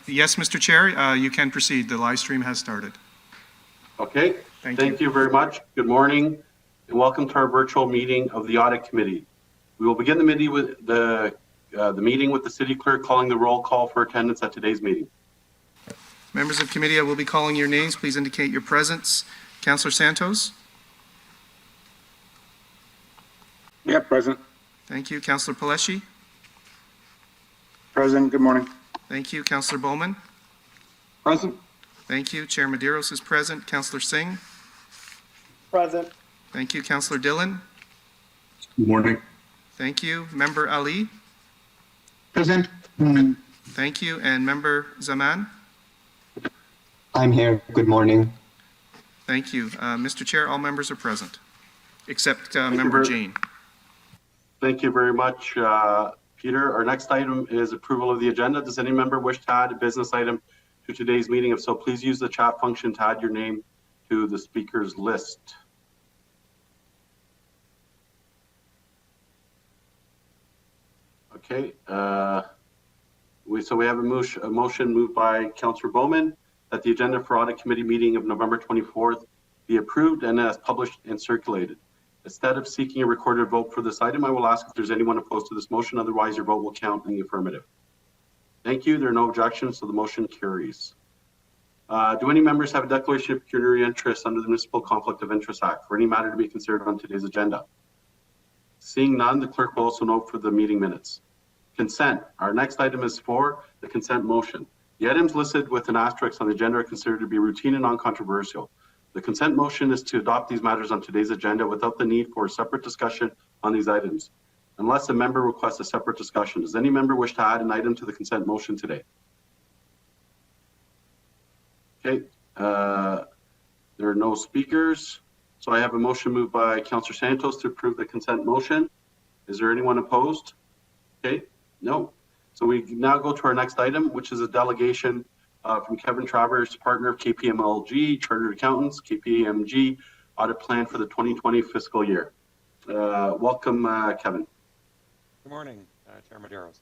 Yes, Mr. Chair, you can proceed. The live stream has started. Okay, thank you very much. Good morning and welcome to our virtual meeting of the Audit Committee. We will begin the meeting with the meeting with the City Clerk calling the roll call for attendance at today's meeting. Members of committee, I will be calling your names. Please indicate your presence. Councillor Santos? Yeah, present. Thank you. Councillor Paleshi? Present. Good morning. Thank you. Councillor Bowman? Present. Thank you. Chair Medeiros is present. Councillor Singh? Present. Thank you. Councillor Dillon? Good morning. Thank you. Member Ali? Present. Thank you. And Member Zaman? I'm here. Good morning. Thank you. Mr. Chair, all members are present, except Member Jane. Thank you very much, Peter. Our next item is approval of the agenda. Does any member wish to add a business item to today's meeting? If so, please use the chat function to add your name to the speakers list. Okay. So we have a motion moved by Councillor Bowman that the agenda for Audit Committee meeting of November 24th be approved and as published and circulated. Instead of seeking a recorded vote for this item, I will ask if there's anyone opposed to this motion. Otherwise, your vote will count in the affirmative. Thank you. There are no objections, so the motion carries. Do any members have a declaration of pecuniary interest under the Municipal Conflict of Interest Act for any matter to be considered on today's agenda? Seeing none, the clerk will also note for the meeting minutes. Consent. Our next item is for the consent motion. The items listed with an asterisk on the agenda are considered to be routine and non-controversial. The consent motion is to adopt these matters on today's agenda without the need for a separate discussion on these items, unless a member requests a separate discussion. Does any member wish to add an item to the consent motion today? Okay, there are no speakers. So I have a motion moved by Councillor Santos to approve the consent motion. Is there anyone opposed? Okay, no. So we now go to our next item, which is a delegation from Kevin Travers, partner of KPMG, Chartered Accountants, KPMG audit plan for the 2020 fiscal year. Welcome, Kevin. Good morning, Chair Medeiros,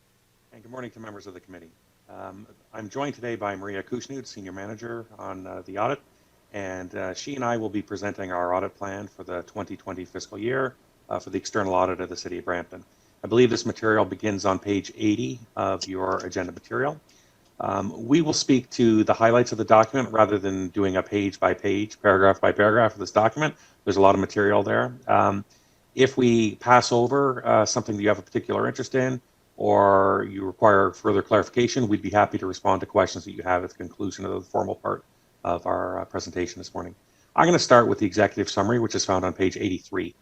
and good morning to members of the committee. I'm joined today by Maria Kushnud, Senior Manager on the audit, and she and I will be presenting our audit plan for the 2020 fiscal year for the external audit of the City of Brampton. I believe this material begins on page 80 of your agenda material. We will speak to the highlights of the document rather than doing a page by page, paragraph by paragraph of this document. There's a lot of material there. If we pass over something that you have a particular interest in or you require further clarification, we'd be happy to respond to questions that you have at the conclusion of the formal part of our presentation this morning. I'm going to start with the executive summary, which is found on page 83.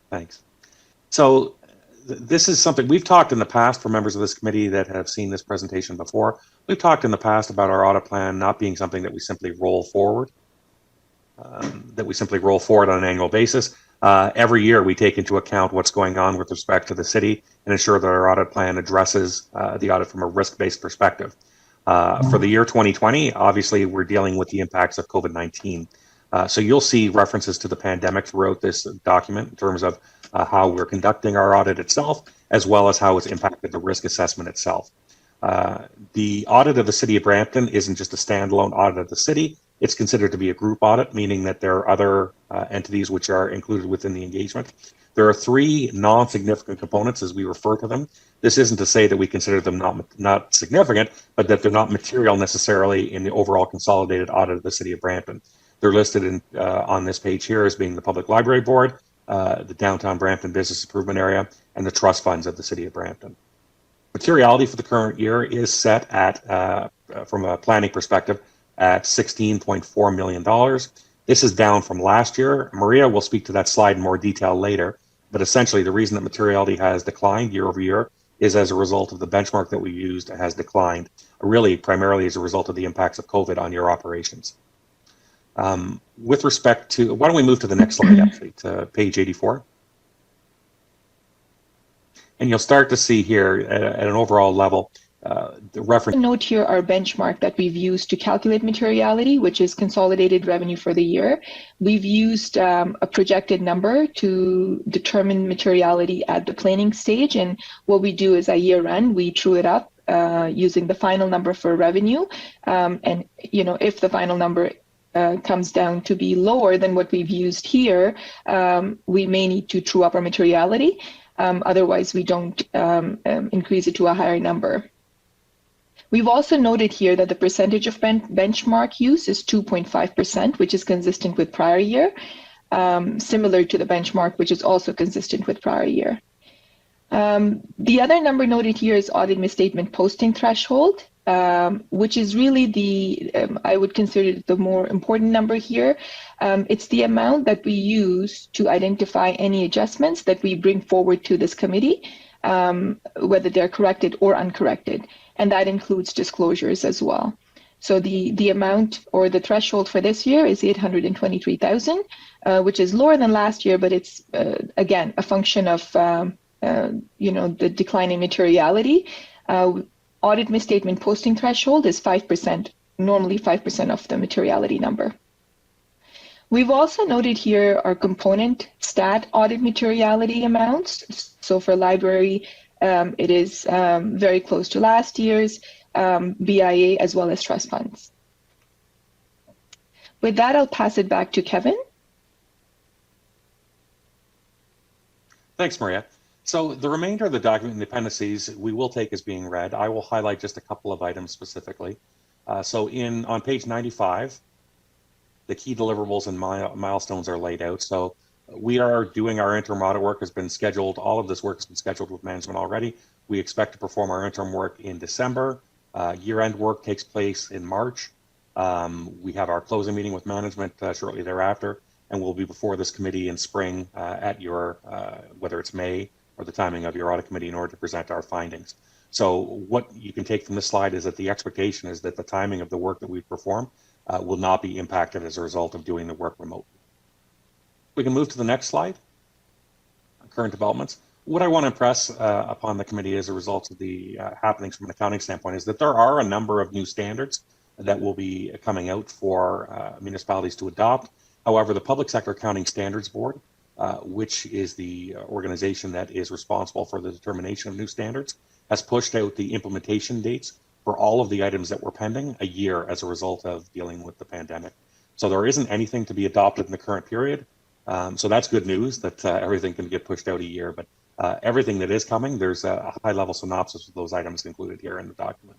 Thanks. So this is something we've talked in the past for members of this committee that have seen this presentation before. We've talked in the past about our audit plan not being something that we simply roll forward, on an annual basis. Every year we take into account what's going on with respect to the city and ensure that our audit plan addresses the audit from a risk-based perspective. For the year 2020, obviously we're dealing with the impacts of COVID-19. So you'll see references to the pandemic throughout this document in terms of how we're conducting our audit itself, as well as how it's impacted the risk assessment itself. The audit of the City of Brampton isn't just a standalone audit of the city. It's considered to be a group audit, meaning that there are other entities which are included within the engagement. There are three non-significant components, as we refer to them. This isn't to say that we consider them not significant, but that they're not material necessarily in the overall consolidated audit of the City of Brampton. They're listed on this page here as being the Public Library Board, the Downtown Brampton Business Improvement Area, and the trust funds of the City of Brampton. Materiality for the current year is set at, from a planning perspective, at $16.4 million. This is down from last year. Maria will speak to that slide in more detail later, but essentially the reason that materiality has declined year over year is as a result of the benchmark that we used has declined, really primarily as a result of the impacts of COVID on your operations. With respect to, why don't we move to the next slide, actually, to page 84. And you'll start to see here at an overall level the reference. Note here our benchmark that we've used to calculate materiality, which is consolidated revenue for the year. We've used a projected number to determine materiality at the planning stage. And what we do is at year end, we true it up using the final number for revenue. And, if the final number comes down to be lower than what we've used here, we may need to true up our materiality. Otherwise, we don't increase it to a higher number. We've also noted here that the percentage of benchmark use is 2.5%, which is consistent with prior year, similar to the benchmark, which is also consistent with prior year. The other number noted here is audit misstatement posting threshold, which is really I would consider it the more important number here. It's the amount that we use to identify any adjustments that we bring forward to this committee, whether they're corrected or uncorrected. And that includes disclosures as well. So the amount or the threshold for this year is 823,000, which is lower than last year, but it's, again, a function of, the decline in materiality. Audit misstatement posting threshold is 5%, normally 5% of the materiality number. We've also noted here our component stat audit materiality amounts. So for library, it is very close to last year's, BIA as well as trust funds. With that, I'll pass it back to Kevin. Thanks, Maria. So the remainder of the document in the appendices we will take as being read. I will highlight just a couple of items specifically. So on page 95, the key deliverables and milestones are laid out. So we are doing our interim audit work, has been scheduled. All of this work has been scheduled with management already. We expect to perform our interim work in December. Year-end work takes place in March. We have our closing meeting with management shortly thereafter, and we'll be before this committee in spring at your, whether it's May or the timing of your audit committee in order to present our findings. So what you can take from this slide is that the expectation is that the timing of the work that we perform will not be impacted as a result of doing the work remotely. We can move to the next slide, current developments. What I want to impress upon the committee as a result of the happenings from an accounting standpoint is that there are a number of new standards that will be coming out for municipalities to adopt. However, the Public Sector Accounting Standards Board, which is the organization that is responsible for the determination of new standards, has pushed out the implementation dates for all of the items that were pending a year as a result of dealing with the pandemic. So there isn't anything to be adopted in the current period. So that's good news that everything can get pushed out a year, but everything that is coming, there's a high-level synopsis of those items included here in the document.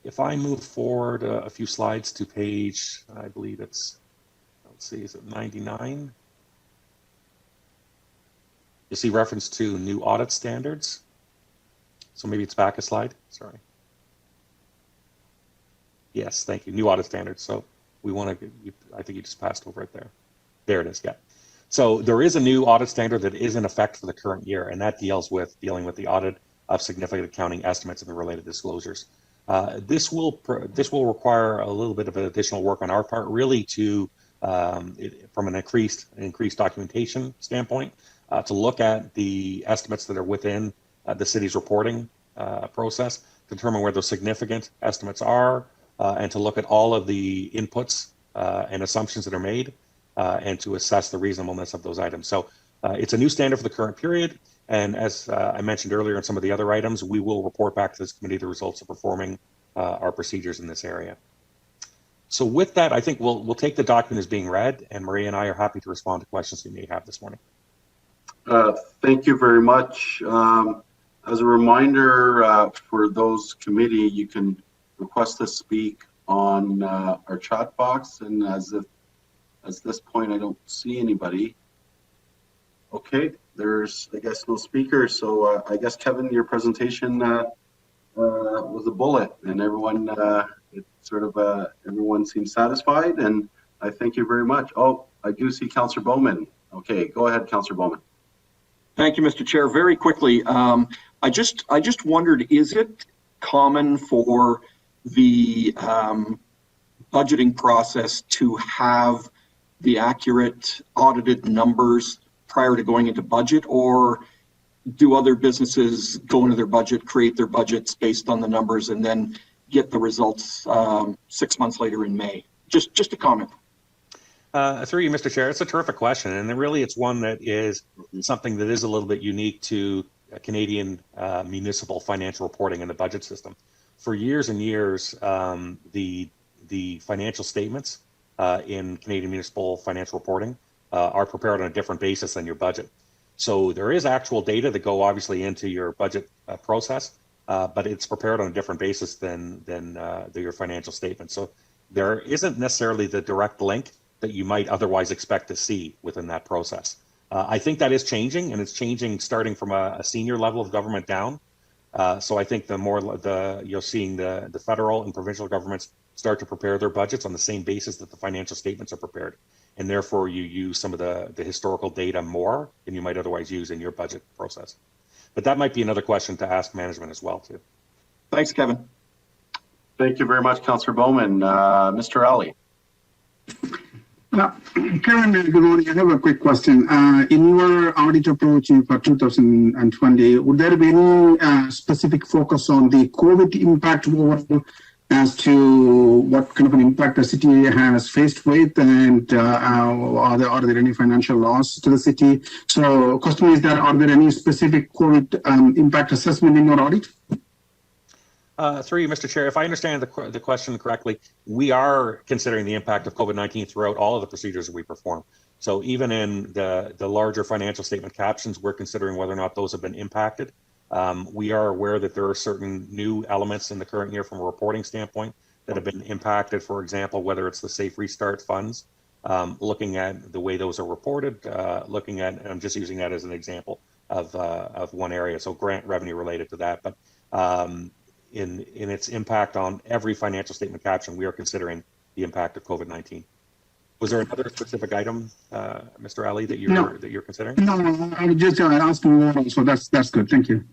If I move forward a few slides to page, I believe it's, let's see, is it 99? You see reference to new audit standards. So maybe it's back a slide, sorry. Yes, thank you, new audit standards. So we want to, I think you just passed over it there. There it is, yeah. So there is a new audit standard that is in effect for the current year, and that deals with dealing with the audit of significant accounting estimates and the related disclosures. This will require a little bit of additional work on our part, really to, from an increased documentation standpoint, to look at the estimates that are within the city's reporting process, determine where those significant estimates are, and to look at all of the inputs and assumptions that are made, and to assess the reasonableness of those items. So it's a new standard for the current period. And as I mentioned earlier in some of the other items, we will report back to this committee the results of performing our procedures in this area. So with that, I think we'll take the document as being read, and Maria and I are happy to respond to questions you may have this morning. Thank you very much. As a reminder for those committee, you can request to speak on our chat box, and as this point, I don't see anybody. Okay, there's, I guess, no speakers. So I guess, Kevin, your presentation was a bullet, and everyone, everyone seems satisfied, and I thank you very much. Oh, I do see Councillor Bowman. Okay, go ahead, Councillor Bowman. Thank you, Mr. Chair. Very quickly, I just wondered, is it common for the budgeting process to have the accurate audited numbers prior to going into budget, or do other businesses go into their budget, create their budgets based on the numbers, and then get the results 6 months later in May? Just a comment. Through you, Mr. Chair, it's a terrific question, and really it's one that is something that is a little bit unique to Canadian municipal financial reporting and the budget system. For years and years, the financial statements in Canadian municipal financial reporting are prepared on a different basis than your budget. So there is actual data that go obviously into your budget process, but it's prepared on a different basis than your financial statement. So there isn't necessarily the direct link that you might otherwise expect to see within that process. I think that is changing, and it's changing starting from a senior level of government down. So I think the more you're seeing the federal and provincial governments start to prepare their budgets on the same basis that the financial statements are prepared, and therefore you use some of the historical data more than you might otherwise use in your budget process. But that might be another question to ask management as well too. Thanks, Kevin. Thank you very much, Councillor Bowman. Mr. Ali. Karen, good morning. I have a quick question. In your audit approach for 2020, would there be any specific focus on the COVID impact overall as to what kind of an impact the city has faced with, and are there any financial loss to the city? So question is that, are there any specific COVID impact assessment in your audit? Through you, Mr. Chair, if I understand the question correctly, we are considering the impact of COVID-19 throughout all of the procedures that we perform. So even in the larger financial statement captions, we're considering whether or not those have been impacted. We are aware that there are certain new elements in the current year from a reporting standpoint that have been impacted. For example, whether it's the Safe Restart funds, looking at the way those are reported, looking at, and I'm just using that as an example of one area, so grant revenue related to that. But in its impact on every financial statement caption, we are considering the impact of COVID-19. Was there another specific item, Mr. Ali, that you're considering? No, I was just asking more, so that's good. Thank you.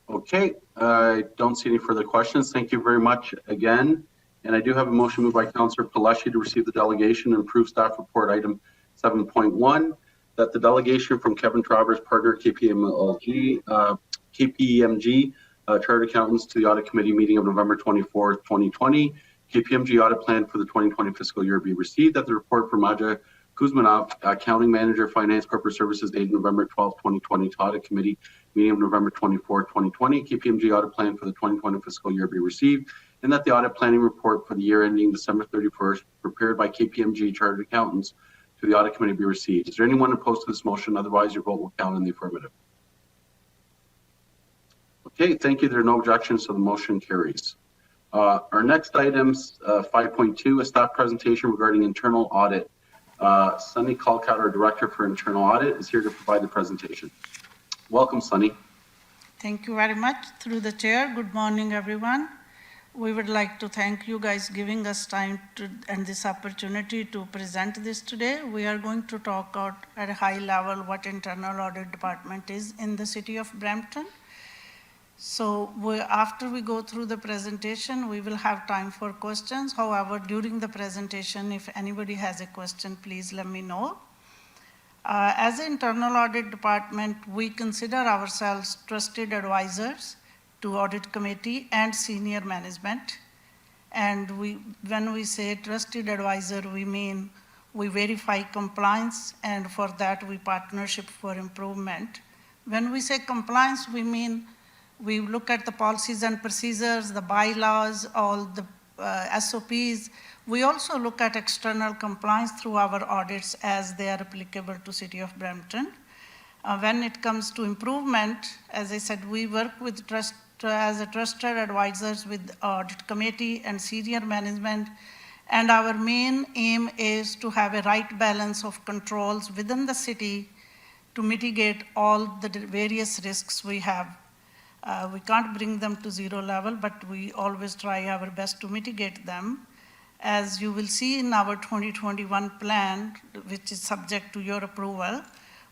Okay, I don't see any further questions. Thank you very much again. And I do have a motion moved by Councillor Palashi to receive the delegation and approve staff report item 7.1, that the delegation from Kevin Travers, partner, KPMG, Chartered Accountants, to the Audit Committee meeting of November 24th, 2020, KPMG audit plan for the 2020 fiscal year be received, that the report from Maja Kuzmanov, Accounting Manager, Finance Corporate Services, dated November 12th, 2020, to Audit Committee meeting of November 24th, 2020, KPMG audit plan for the 2020 fiscal year be received, and that the audit planning report for the year ending December 31st, prepared by KPMG Chartered Accountants, to the Audit Committee be received. Is there anyone opposed to this motion? Otherwise, your vote will count in the affirmative. Okay, thank you. There are no objections, so the motion carries. Our next items, 5.2, a staff presentation regarding internal audit. Sunny Calcat, our Director for Internal Audit, is here to provide the presentation. Welcome, Sunny. Thank you very much. Through the chair, good morning, everyone. We would like to thank you guys giving us time and this opportunity to present this today. We are going to talk out at a high level what internal audit department is in the city of Brampton. So after we go through the presentation, we will have time for questions. However, during the presentation, if anybody has a question, please let me know. As an internal audit department, we consider ourselves trusted advisors to audit committee and senior management. And when we say trusted advisor, we mean we verify compliance, and for that we partnership for improvement. When we say compliance, we mean we look at the policies and procedures, the bylaws, all the SOPs. We also look at external compliance through our audits as they are applicable to City of Brampton. When it comes to improvement, as I said, we work with as a trusted advisors with audit committee and senior management. And our main aim is to have a right balance of controls within the city to mitigate all the various risks we have. We can't bring them to zero level, but we always try our best to mitigate them. As you will see in our 2021 plan, which is subject to your approval,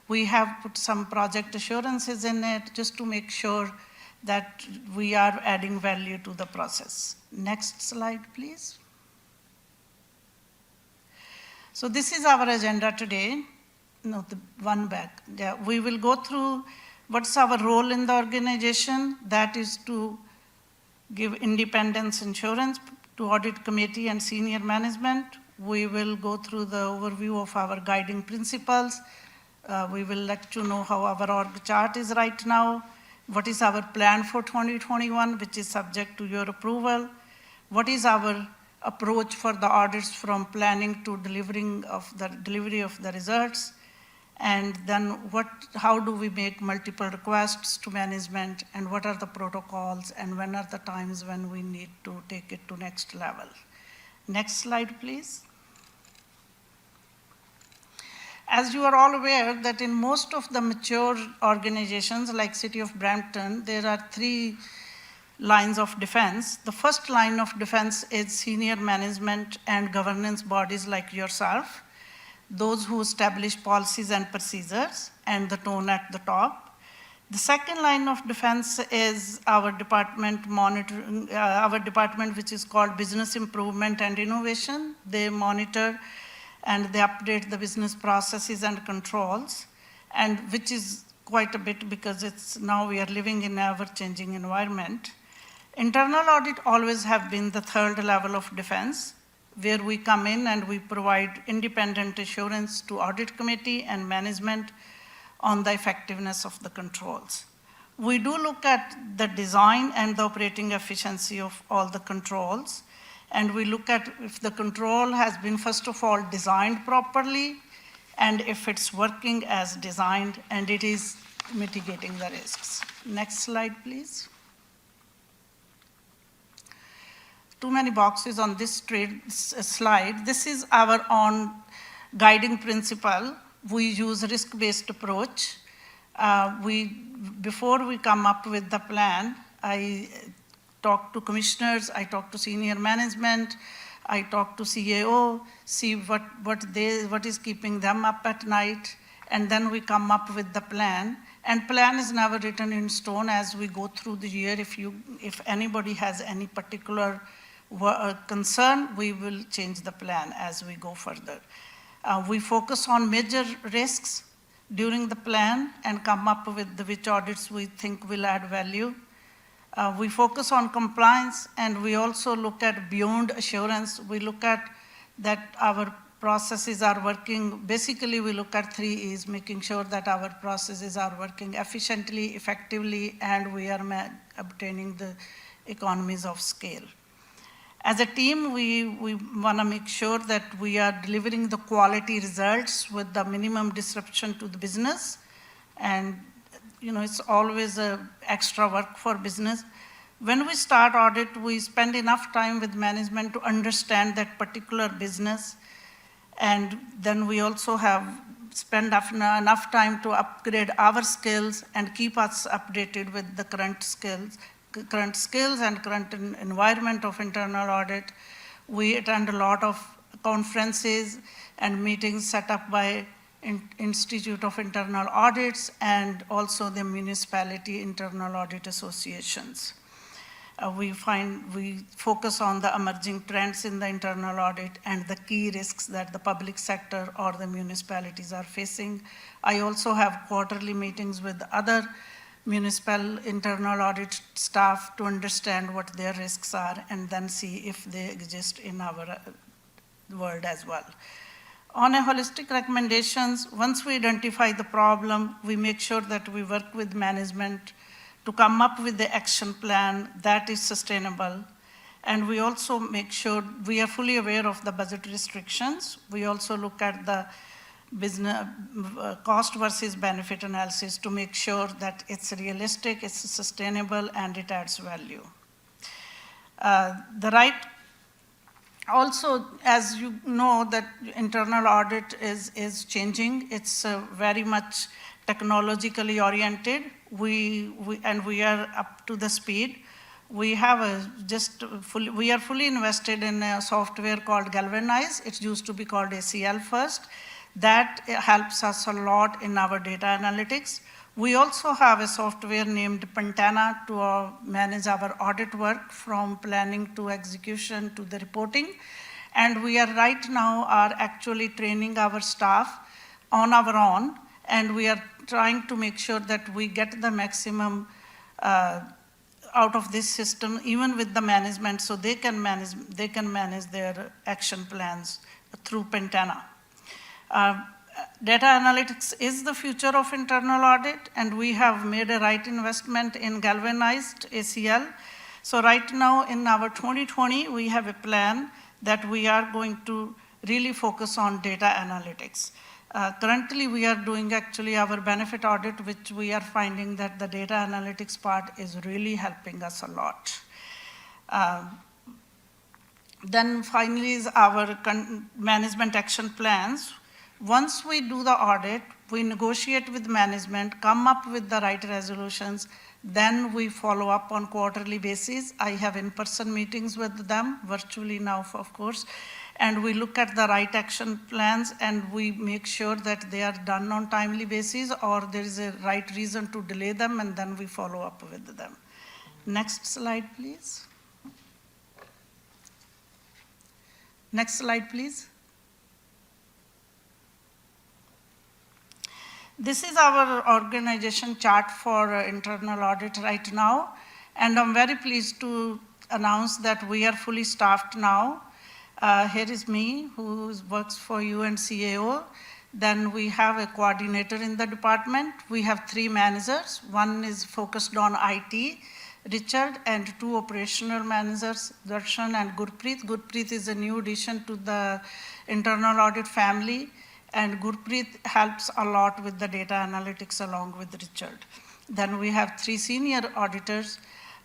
we have put some project assurances in it just to make sure that we are adding value to the process. Next slide, please. So this is our agenda today. no, the one back. Yeah, we will go through what's our role in the organization. That is to give independence assurance to audit committee and senior management. We will go through the overview of our guiding principles. We will let you know how our org chart is right now, what is our plan for 2021, which is subject to your approval, what is our approach for the audits from planning to delivery of the results, and then how do we make multiple requests to management, and what are the protocols, and when are the times when we need to take it to next level. Next slide, please. As you are all aware that in most of the mature organizations like City of Brampton, there are 3 lines of defense. The first line of defense is senior management and governance bodies like yourself, those who establish policies and procedures and the tone at the top. The second line of defense is our department which is called Business Improvement and Innovation. They monitor and they update the business processes and controls, and which is quite a bit because now we are living in an ever-changing environment. Internal audit always have been the third level of defense, where we come in and we provide independent assurance to audit committee and management on the effectiveness of the controls. We do look at the design and the operating efficiency of all the controls, and we look at if the control has been, first of all, designed properly, and if it's working as designed, and it is mitigating the risks. Next slide, please. Too many boxes on this slide. This is our own guiding principle. We use risk-based approach. Before we come up with the plan, I talk to commissioners, I talk to senior management, I talk to CAO, see what is keeping them up at night, and then we come up with the plan. And plan is never written in stone as we go through the year. If anybody has any particular concern, we will change the plan as we go further. We focus on major risks during the plan and come up with which audits we think will add value. We focus on compliance, and we also look at beyond assurance. We look at that our processes are working. Basically, we look at 3 E's, making sure that our processes are working efficiently, effectively, and we are obtaining the economies of scale. As a team, we want to make sure that we are delivering the quality results with the minimum disruption to the business. And it's always extra work for business. When we start audit, we spend enough time with management to understand that particular business. And then we also spend enough time to upgrade our skills and keep us updated with the current skills and current environment of internal audit. We attend a lot of conferences and meetings set up by Institute of Internal Audits and also the municipality internal audit associations. We focus on the emerging trends in the internal audit and the key risks that the public sector or the municipalities are facing. I also have quarterly meetings with other municipal internal audit staff to understand what their risks are and then see if they exist in our world as well. On a holistic recommendations, once we identify the problem, we make sure that we work with management to come up with the action plan that is sustainable. And we also make sure we are fully aware of the budget restrictions. We also look at the business cost versus benefit analysis to make sure that it's realistic, it's sustainable, and it adds value. Also, as you know, that internal audit is changing. It's very much technologically oriented. We are up to the speed. We are fully invested in a software called Galvanize. It used to be called ACL first. That helps us a lot in our data analytics. We also have a software named Pantana to manage our audit work from planning to execution to the reporting. And we are right now actually training our staff on our own, and we are trying to make sure that we get the maximum out of this system, even with the management, so they can manage their action plans through Pentana. Data analytics is the future of internal audit, and we have made a right investment in galvanized ACL. So right now in our 2020, we have a plan that we are going to really focus on data analytics. Currently, we are doing actually our benefit audit, which we are finding that the data analytics part is really helping us a lot. Then finally is our management action plans. Once we do the audit, we negotiate with management, come up with the right resolutions, then we follow up on quarterly basis. I have in-person meetings with them, virtually now, of course, and we look at the right action plans and we make sure that they are done on timely basis or there is a right reason to delay them, and then we follow up with them. Next slide, please. Next slide, please. This is our organization chart for internal audit right now, and I'm very pleased to announce that we are fully staffed now. Here is me, who works for UNCAO. Then we have a coordinator in the department. We have 3 managers. One is focused on IT, Richard, and 2 operational managers, Darshan and Gurpreet. Gurpreet is a new addition to the internal audit family, and Gurpreet helps a lot with the data analytics along with Richard. Then we have 3 senior auditors.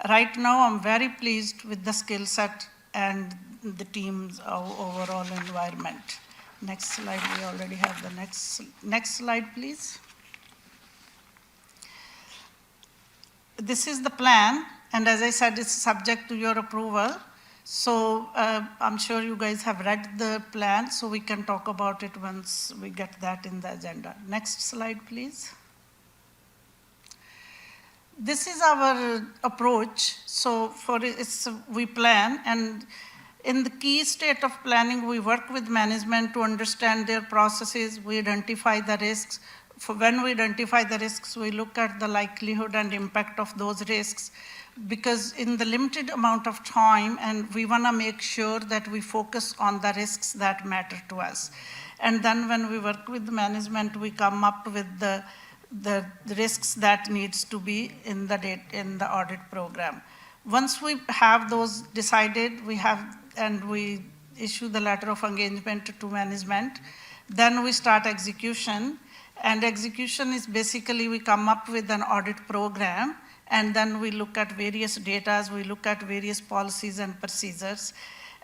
Right now, I'm very pleased with the skill set and the team's overall environment. Next slide, we already have the next slide, please. This is the plan, and as I said, it's subject to your approval. So I'm sure you guys have read the plan, so we can talk about it once we get that in the agenda. Next slide, please. This is our approach. So we plan, and in the key state of planning, we work with management to understand their processes. We identify the risks. When we identify the risks, we look at the likelihood and impact of those risks, because in the limited amount of time, and we want to make sure that we focus on the risks that matter to us. And then when we work with the management, we come up with the risks that needs to be in the audit program. Once we have those decided, we issue the letter of engagement to management. Then we start execution. And execution is basically we come up with an audit program, and then we look at various data, we look at various policies and procedures.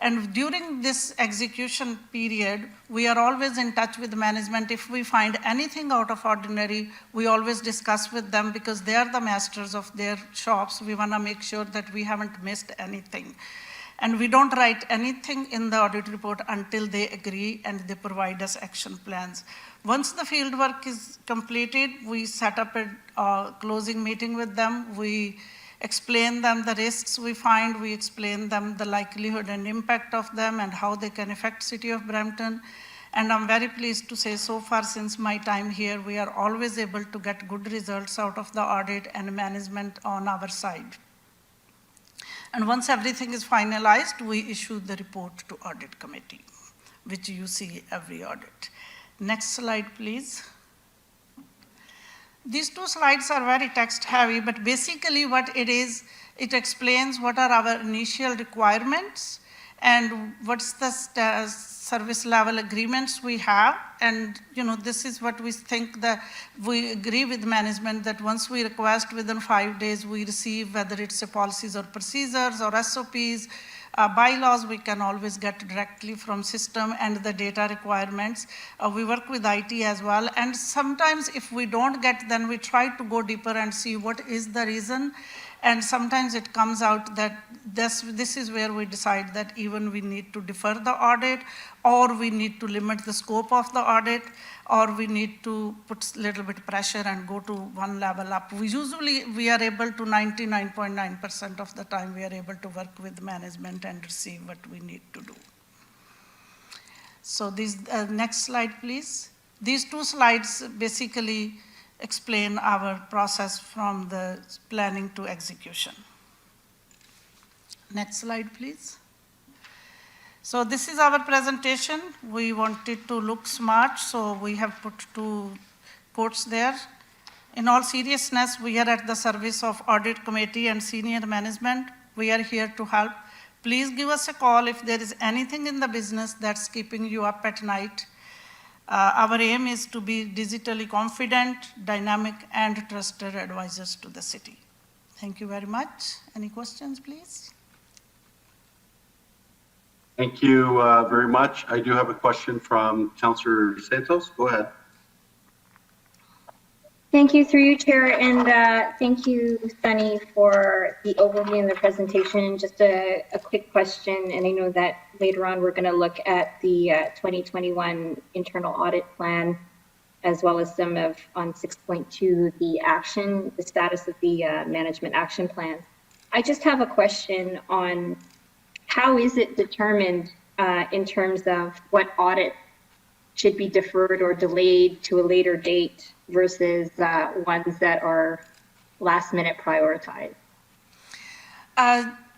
And during this execution period, we are always in touch with management. If we find anything out of ordinary, we always discuss with them, because they are the masters of their shops. We want to make sure that we haven't missed anything. And we don't write anything in the audit report until they agree and they provide us action plans. Once the field work is completed, we set up a closing meeting with them. We explain them the risks we find. We explain them the likelihood and impact of them and how they can affect City of Brampton. And I'm very pleased to say, so far since my time here, we are always able to get good results out of the audit and management on our side. And once everything is finalized, we issue the report to audit committee, which you see every audit. Next slide, please. These 2 slides are very text heavy, but basically what it is, it explains what are our initial requirements and what's the service level agreements we have. And this is what we think that we agree with management that once we request within 5 days, we receive, whether it's a policies or procedures or SOPs, bylaws, we can always get directly from system, and the data requirements. We work with IT as well. And sometimes if we don't get, then we try to go deeper and see what is the reason. And sometimes it comes out that this is where we decide that even we need to defer the audit, or we need to limit the scope of the audit, or we need to put a little bit pressure and go to one level up. We are able to 99.9% of the time, we are able to work with management and receive what we need to do. So this next slide, please. These two slides basically explain our process from the planning to execution. Next slide, please. So this is our presentation. We wanted to look smart, so we have put two quotes there. In all seriousness, we are at the service of Audit Committee and senior management. We are here to help. Please give us a call if there is anything in the business that's keeping you up at night. Our aim is to be digitally confident, dynamic, and trusted advisors to the city. Thank you very much. Any questions, please? Thank you very much. I do have a question from Councillor Santos. Go ahead. Thank you, through you, Chair, and thank you, Sunny, for the overview and the presentation. Just a quick question, and I know that later on we're going to look at the 2021 internal audit plan, as well as some of on 6.2, the status of the management action plans. I just have a question on how is it determined in terms of what audit should be deferred or delayed to a later date versus ones that are last minute prioritized?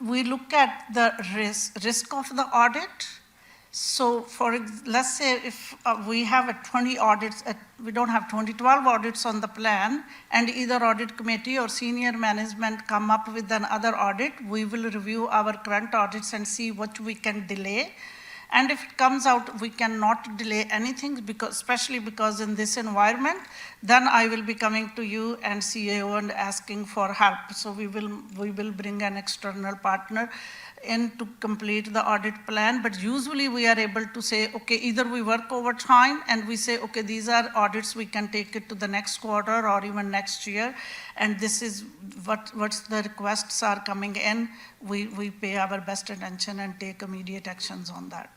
We look at the risk of the audit. So let's say if we have 20 audits, we don't have 12 audits on the plan, and either audit committee or senior management come up with another audit, we will review our current audits and see what we can delay. And if it comes out we cannot delay anything, especially because in this environment, then I will be coming to you and CAO and asking for help. So we will bring an external partner in to complete the audit plan. But usually we are able to say, okay, either we work over time and we say, okay, these are audits, we can take it to the next quarter or even next year. And this is what's the requests are coming in. We pay our best attention and take immediate actions on that.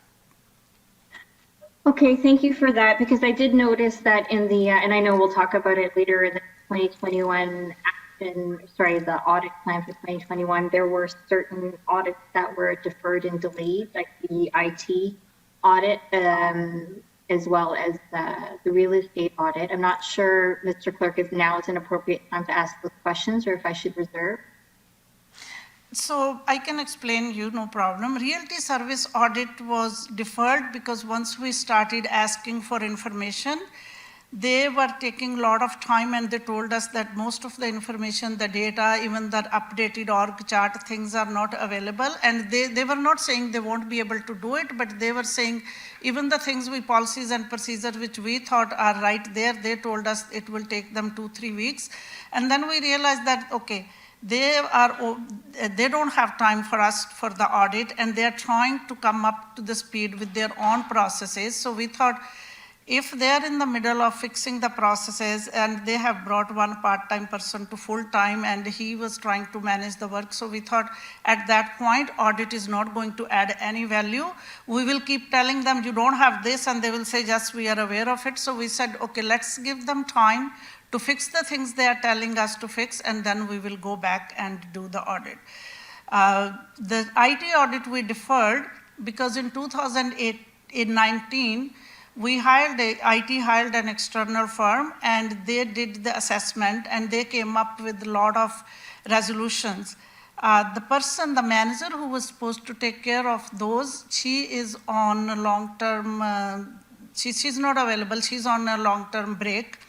Okay, thank you for that, because I did notice that in the, and I know we'll talk about it later in the 2021 the audit plan for 2021, there were certain audits that were deferred and delayed, like the IT audit, as well as the real estate audit. I'm not sure, Mr. Clerk, if now is an appropriate time to ask those questions or if I should reserve. So I can explain you, no problem. Realty service audit was deferred because once we started asking for information, they were taking a lot of time, and they told us that most of the information, the data, even the updated org chart things are not available. And they were not saying they won't be able to do it, but they were saying even the things policies and procedures which we thought are right there, they told us it will take them 2-3 weeks. And then we realized that, okay, they don't have time for us for the audit, and they're trying to come up to the speed with their own processes. So we thought if they're in the middle of fixing the processes and they have brought one part-time person to full-time and he was trying to manage the work, so we thought at that point audit is not going to add any value. We will keep telling them you don't have this, and they will say yes, we are aware of it. So we said, okay, let's give them time to fix the things they are telling us to fix, and then we will go back and do the audit. The IT audit we deferred because in 2019, IT hired an external firm, and they did the assessment, and they came up with a lot of resolutions. The manager who was supposed to take care of those, she is on a long-term, she's not available, she's on a long-term break.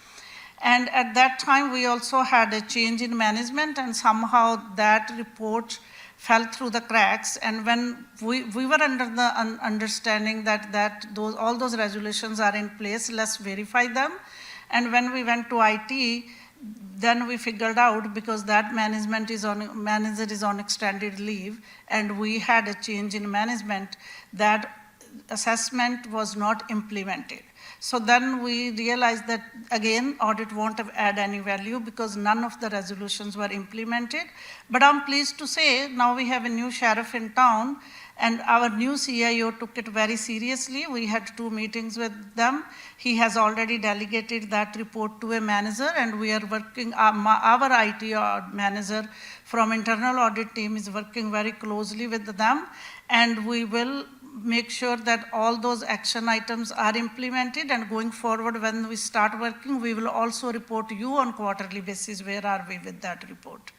And at that time, we also had a change in management, and somehow that report fell through the cracks. And when we were under the understanding that all those resolutions are in place, let's verify them. And when we went to IT, then we figured out, because that manager is on extended leave, and we had a change in management, that assessment was not implemented. So then we realized that, again, audit won't add any value because none of the resolutions were implemented. But I'm pleased to say now we have a new sheriff in town, and our new CIO took it very seriously. We had 2 meetings with them. He has already delegated that report to a manager, and we are working, our IT manager from internal audit team is working very closely with them, and we will make sure that all those action items are implemented, and going forward, when we start working, we will also report to you on quarterly basis, where are we with that report.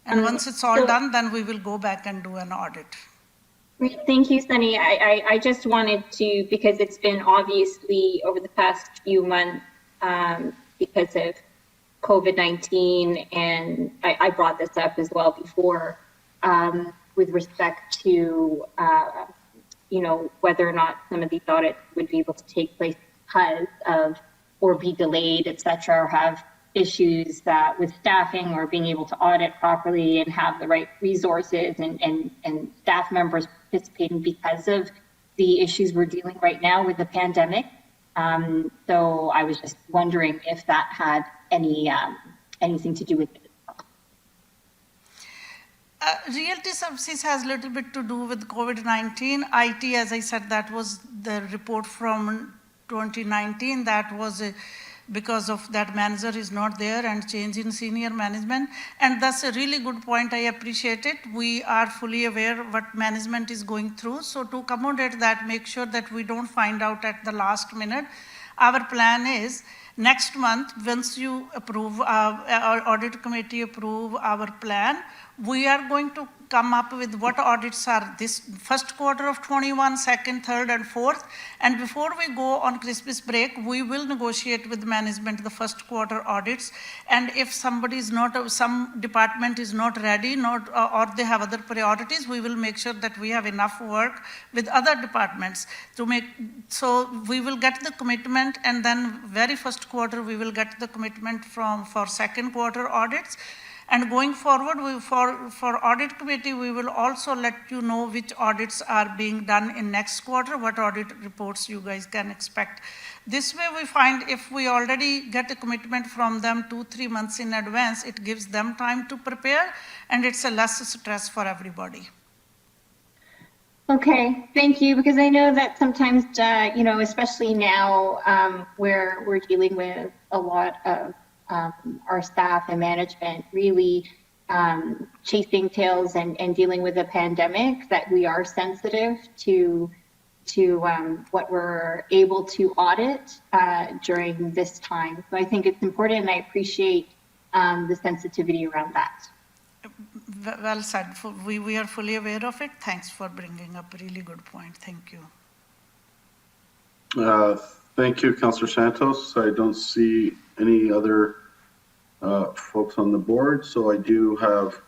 And once it's all done, then we will go back and do an audit. Great. Thank you, Sunny. I just wanted to, because it's been obviously over the past few months, because of COVID-19, and I brought this up as well before, with respect to, whether or not some of these audits would be able to take place because of, or be delayed, et cetera, or have issues with staffing or being able to audit properly and have the right resources and staff members participating because of the issues we're dealing right now with the pandemic. So I was just wondering if that had anything to do with it. Realty services has a little bit to do with COVID-19. IT, as I said, that was the report from 2019. That was because of that manager is not there and change in senior management. And that's a really good point. I appreciate it. We are fully aware what management is going through. So to accommodate that, make sure that we don't find out at the last minute. Our plan is next month, once you approve, our audit committee approve our plan, we are going to come up with what audits are this first quarter of 21, second, third, and fourth. And before we go on Christmas break, we will negotiate with management the first quarter audits. And if somebody is not, some department is not ready, or they have other priorities, we will make sure that we have enough work with other departments to make. So we will get the commitment, and then very first quarter we will get the commitment for second quarter audits. And going forward, for audit committee, we will also let you know which audits are being done in next quarter, what audit reports you guys can expect. This way we find if we already get a commitment from them 2-3 months in advance, it gives them time to prepare, and it's a less stress for everybody. Okay, thank you, because I know that sometimes, especially now where we're dealing with a lot of our staff and management really chasing tails and dealing with a pandemic, that we are sensitive to what we're able to audit during this time. So I think it's important, and I appreciate the sensitivity around that. Well said. We are fully aware of it. Thanks for bringing up a really good point. Thank you. Thank you, Councillor Santos. I don't see any other folks on the board, so I do have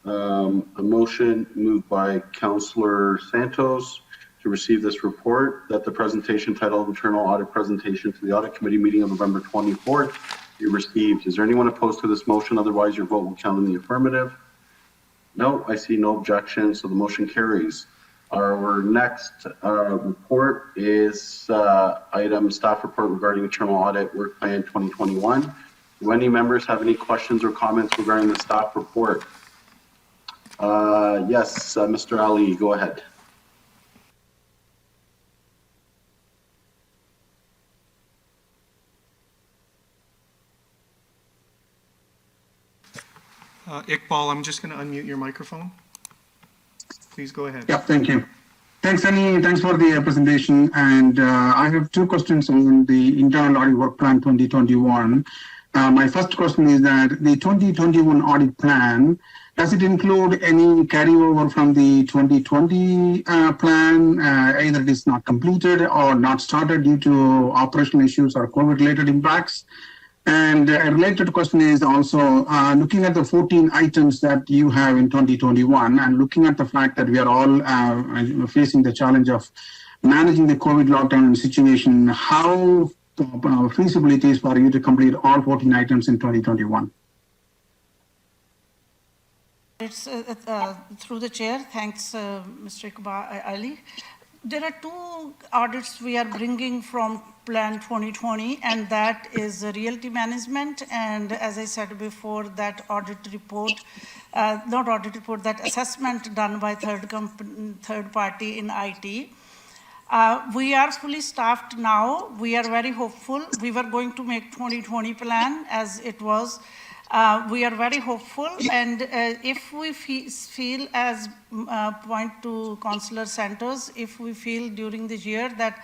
a motion moved by Councillor Santos to receive this report, that the presentation titled Internal Audit Presentation to the Audit Committee meeting of November 24th be received. Is there anyone opposed to this motion? Otherwise, your vote will count in the affirmative. No, I see no objection, so the motion carries. Our next report is item staff report regarding internal audit work plan 2021. Do any members have any questions or comments regarding the staff report? Yes, Mr. Ali, go ahead. Iqbal, I'm just going to unmute your microphone. Please go ahead. Yeah, thank you. Thanks, Annie. Thanks for the presentation. And I have two questions on the internal audit work plan 2021. My first question is that the 2021 audit plan, does it include any carryover from the 2020 plan? Either it is not completed or not started due to operational issues or COVID-related impacts. And a related question is also looking at the 14 items that you have in 2021 and looking at the fact that we are all facing the challenge of managing the COVID lockdown situation, how feasible it is for you to complete all 14 items in 2021? It's through the chair. Thanks, Mr. Iqbal Ali. There are two audits we are bringing from Plan 2020, and that is realty management. And as I said before, that audit report, not audit report, that assessment done by third party in IT. We are fully staffed now. We are very hopeful. We were going to make 2020 plan as it was. We are very hopeful, and if we feel, as point to Councillor Santos, if we feel during this year that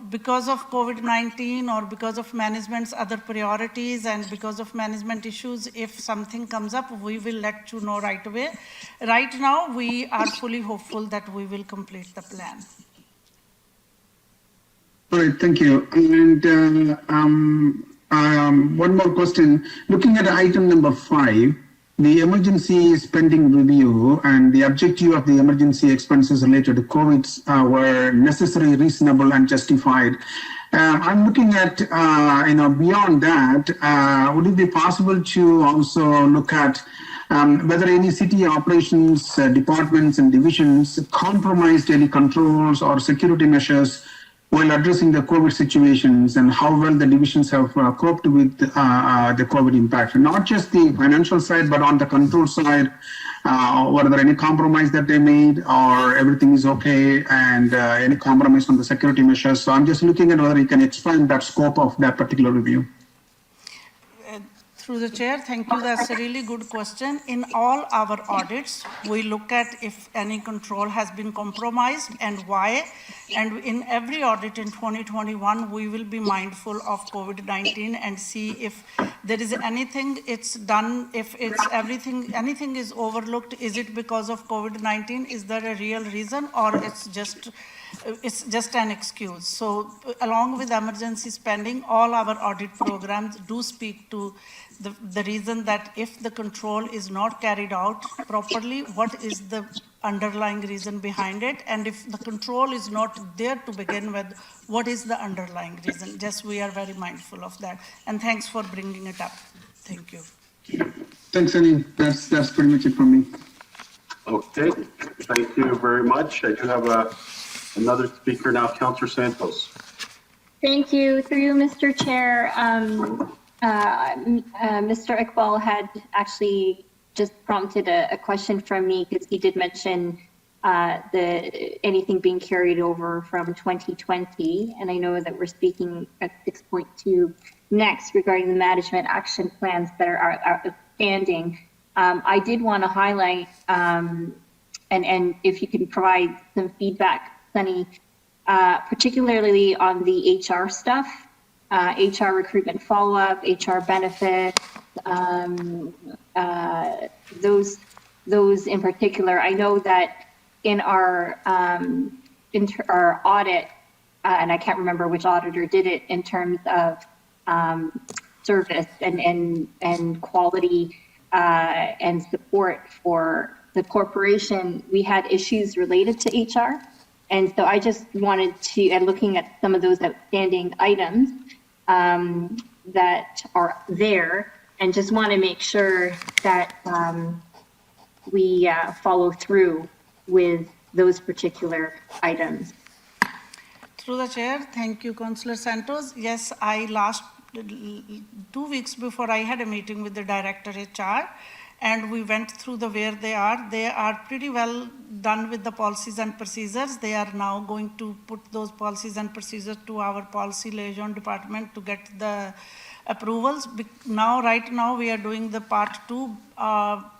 because of COVID-19 or because of management's other priorities and because of management issues, if something comes up, we will let you know right away. Right now, we are fully hopeful that we will complete the plan. All right, thank you. And one more question. Looking at item number 5, the emergency spending review and the objective of the emergency expenses related to COVID were necessary, reasonable, and justified. I'm looking at, beyond that, would it be possible to also look at whether any city operations departments and divisions compromised any controls or security measures while addressing the COVID situations, and how well the divisions have coped with the COVID impact? Not just the financial side, but on the control side, were there any compromise that they made, or everything is okay, and any compromise on the security measures? So I'm just looking at whether you can expand that scope of that particular review. Through the chair, thank you. That's a really good question. In all our audits, we look at if any control has been compromised and why. And in every audit in 2021, we will be mindful of COVID-19 and see if there is anything it's done, if it's anything is overlooked. Is it because of COVID-19? Is there a real reason, or it's just an excuse? So along with emergency spending, all our audit programs do speak to the reason that if the control is not carried out properly, what is the underlying reason behind it? And if the control is not there to begin with, what is the underlying reason? Just we are very mindful of that. And thanks for bringing it up. Thank you. Thanks, Annie. That's pretty much it from me. Okay, thank you very much. I do have another speaker now, Councillor Santos. Thank you. Through you, Mr. Chair. Mr. Iqbal had actually just prompted a question from me, because he did mention anything being carried over from 2020. And I know that we're speaking at 6.2 next regarding the management action plans that are outstanding. I did want to highlight, and if you can provide some feedback, Sunny, particularly on the HR stuff, HR recruitment follow-up, HR benefits, those in particular. I know that in our audit, and I can't remember which auditor did it, in terms of service and quality and support for the corporation, we had issues related to HR. And so I just wanted to, and looking at some of those outstanding items that are there, and just want to make sure that we follow through with those particular items. Through the chair, thank you, Councillor Santos. Yes, last 2 weeks before, I had a meeting with the Director HR, and we went through where they are. They are pretty well done with the policies and procedures. They are now going to put those policies and procedures to our policy liaison department to get the approvals. Right now, we are doing the part 2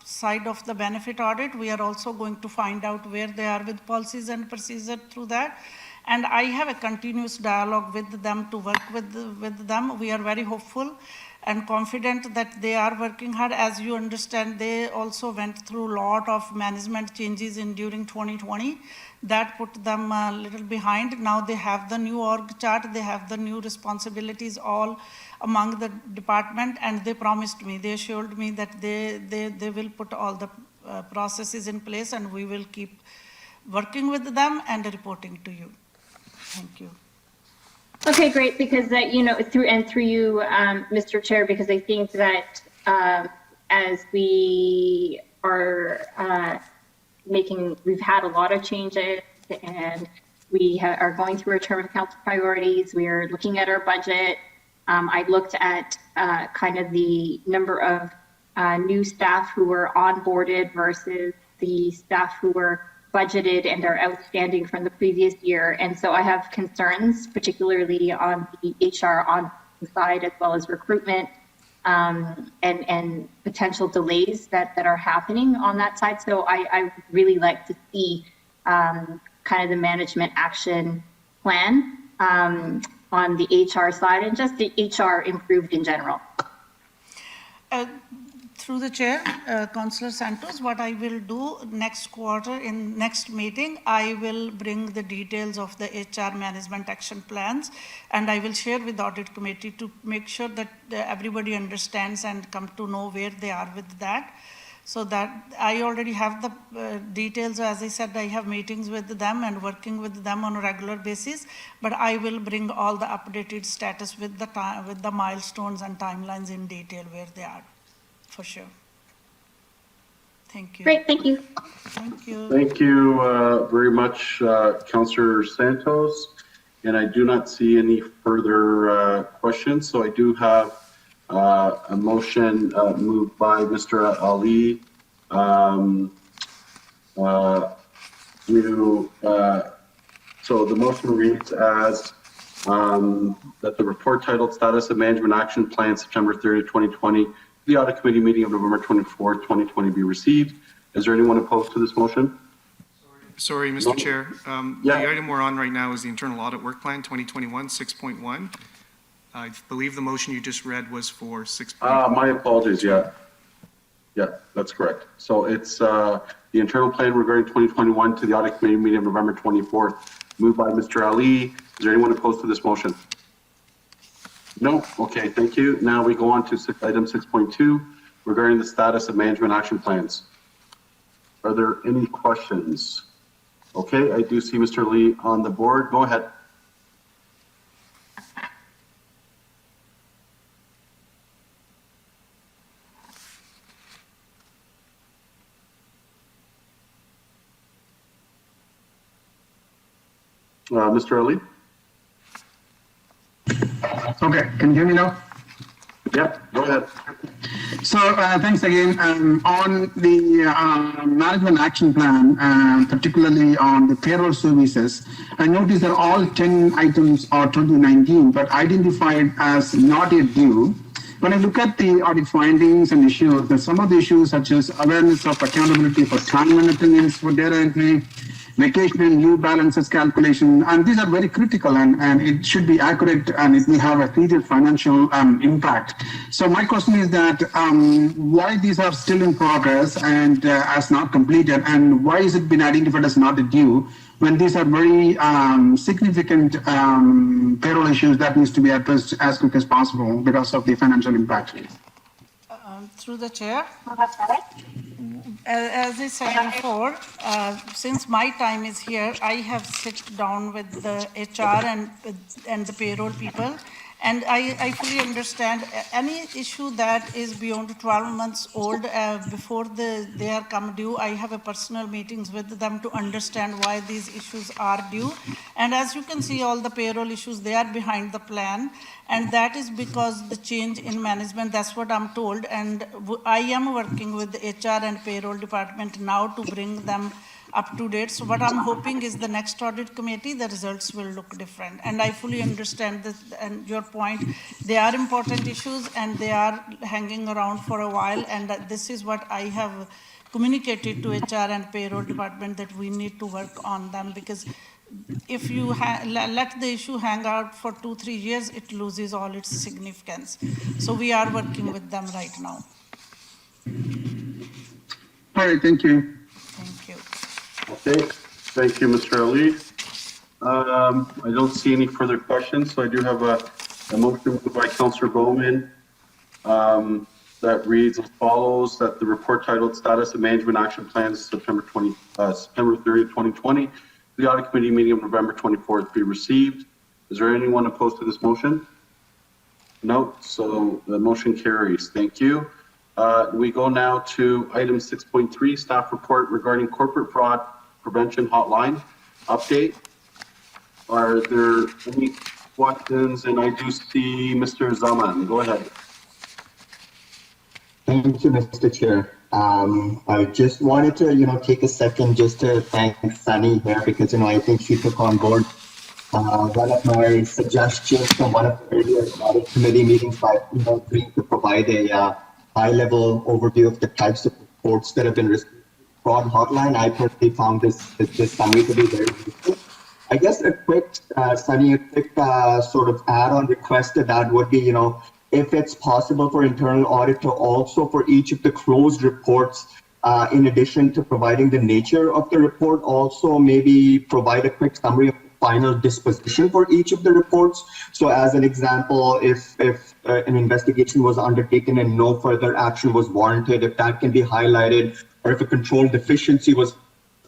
side of the benefit audit. We are also going to find out where they are with policies and procedures through that. And I have a continuous dialogue with them to work with them. We are very hopeful and confident that they are working hard. As you understand, they also went through a lot of management changes during 2020. That put them a little behind. Now they have the new org chart, they have the new responsibilities all among the department, and they promised me, they assured me that they will put all the processes in place, and we will keep working with them and reporting to you. Thank you. Okay, great, because through you, Mr. Chair, because I think that as we are we've had a lot of changes, and we are going through a term of council priorities. We are looking at our budget. I looked at kind of the number of new staff who were onboarded versus the staff who were budgeted and are outstanding from the previous year. And so I have concerns, particularly on the HR on the side, as well as recruitment, and potential delays that are happening on that side. So I really like to see kind of the management action plan on the HR side and just the HR improved in general. Through the chair, Councillor Santos, what I will do next quarter in next meeting, I will bring the details of the HR management action plans, and I will share with the audit committee to make sure that everybody understands and come to know where they are with that. So that I already have the details. As I said, I have meetings with them and working with them on a regular basis, but I will bring all the updated status with the milestones and timelines in detail where they are. For sure. Thank you. Great, thank you. Thank you. Thank you very much, Councillor Santos. And I do not see any further questions. So I do have a motion moved by Mr. Ali so the motion reads as that the report titled Status of Management Action Plan September 30th, 2020, the Audit Committee meeting of November 24th, 2020 be received. Is there anyone opposed to this motion? Sorry, Mr. Chair. The item we're on right now is the Internal Audit Work Plan 2021 6.1. I believe the motion you just read was for 6.1. My apologies, yeah, that's correct. So it's the internal plan regarding 2021 to the Audit Committee meeting of November 24th, moved by Mr. Ali. Is there anyone opposed to this motion? No? Okay, thank you. Now we go on to item 6.2 regarding the status of management action plans. Are there any questions? Okay, I do see Mr. Lee on the board. Go ahead. Mr. Ali? Okay, can you hear me now? Yeah, go ahead. So thanks again. On the management action plan, particularly on the payroll services, I noticed that all 10 items are 2019, but identified as not yet due. When I look at the audit findings and issues, there's some of the issues such as awareness of accountability for time and attendance for data entry, vacation and leave balances calculation, and these are very critical and it should be accurate and it will have a serious financial impact. So my question is that why these are still in progress and as not completed, and why is it been identified as not due when these are very significant payroll issues that needs to be addressed as quick as possible because of the financial impact? Through the chair. As I said before, since my time is here, I have sit down with the HR and the payroll people, and I fully understand any issue that is beyond 12 months old before they are come due. I have a personal meetings with them to understand why these issues are due. And as you can see, all the payroll issues, they are behind the plan. And that is because the change in management, that's what I'm told. And I am working with the HR and payroll department now to bring them up to date. So what I'm hoping is the next audit committee, the results will look different. And I fully understand this and your point. They are important issues and they are hanging around for a while. And this is what I have communicated to HR and payroll department, that we need to work on them, because if you let the issue hang out for 2-3 years, it loses all its significance. So we are working with them right now. All right, thank you. Thank you. Okay, thank you, Mr. Ali. I don't see any further questions, so I do have a motion by Councillor Bowman that reads as follows: that the report titled Status of Management Action Plans September 30th, 2020, the Audit Committee meeting of November 24th be received. Is there anyone opposed to this motion? No, so the motion carries. Thank you. We go now to item 6.3, staff report regarding corporate fraud prevention hotline update. Are there any questions? And I do see Mr. Zaman. Go ahead. Thank you, Mr. Chair. I just wanted to, take a second just to thank Sunny here because, I think she took on board one of my suggestions from one of the earlier audit committee meetings by agreed to provide a high-level overview of the types of reports that have been received fraud hotline. I personally found this summary to be very useful. I guess a quick, Sunny, a quick sort of add-on request to that would be, if it's possible for internal audit to also, for each of the closed reports, in addition to providing the nature of the report, also maybe provide a quick summary of the final disposition for each of the reports. So as an example, if an investigation was undertaken and no further action was warranted, if that can be highlighted, or if a control deficiency was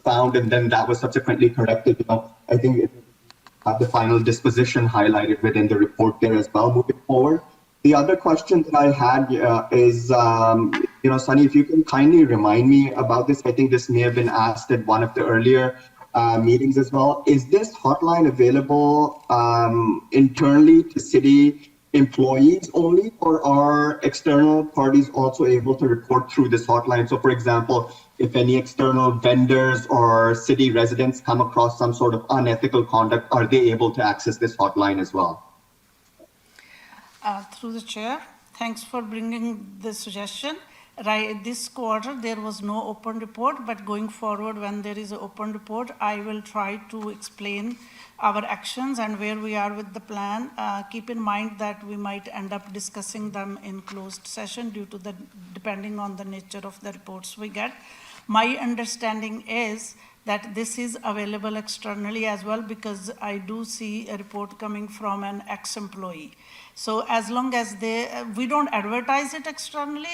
found and then that was subsequently corrected, I think it have the final disposition highlighted within the report there as well moving forward. The other question that I had is, Sunny, if you can kindly remind me about this. I think this may have been asked at one of the earlier meetings as well. Is this hotline available internally to city employees only, or are external parties also able to report through this hotline? So for example, if any external vendors or city residents come across some sort of unethical conduct, are they able to access this hotline as well? Through the chair, thanks for bringing the suggestion. Right, this quarter there was no open report, but going forward when there is an open report, I will try to explain our actions and where we are with the plan. Keep in mind that we might end up discussing them in closed session depending on the nature of the reports we get. My understanding is that this is available externally as well, because I do see a report coming from an ex-employee. So as long as we don't advertise it externally,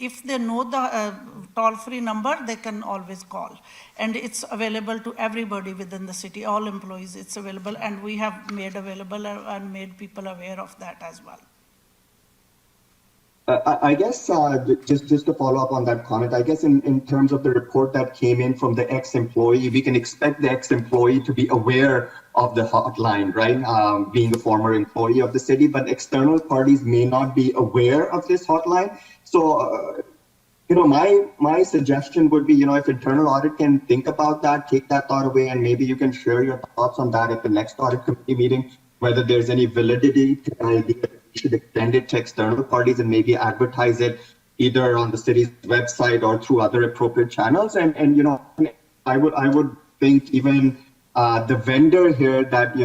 if they know the toll-free number, they can always call. And it's available to everybody within the city, all employees, it's available. And we have made available and made people aware of that as well. I guess just to follow up on that comment, I guess in terms of the report that came in from the ex-employee, we can expect the ex-employee to be aware of the hotline, right? Being a former employee of the city, but external parties may not be aware of this hotline. So, my suggestion would be, if internal audit can think about that, take that thought away, and maybe you can share your thoughts on that at the next audit committee meeting, whether there's any validity to the idea that we should extend it to external parties and maybe advertise it either on the city's website or through other appropriate channels. And I would think even the vendor here that,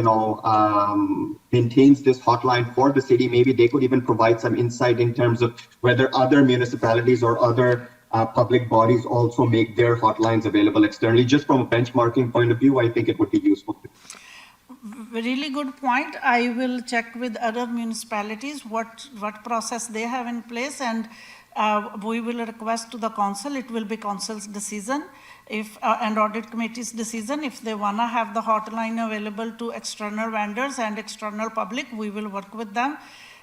maintains this hotline for the city, maybe they could even provide some insight in terms of whether other municipalities or other public bodies also make their hotlines available externally. Just from a benchmarking point of view, I think it would be useful. Really good point. I will check with other municipalities what process they have in place, and we will request to the council. It will be council's decision and audit committee's decision. If they want to have the hotline available to external vendors and external public, we will work with them.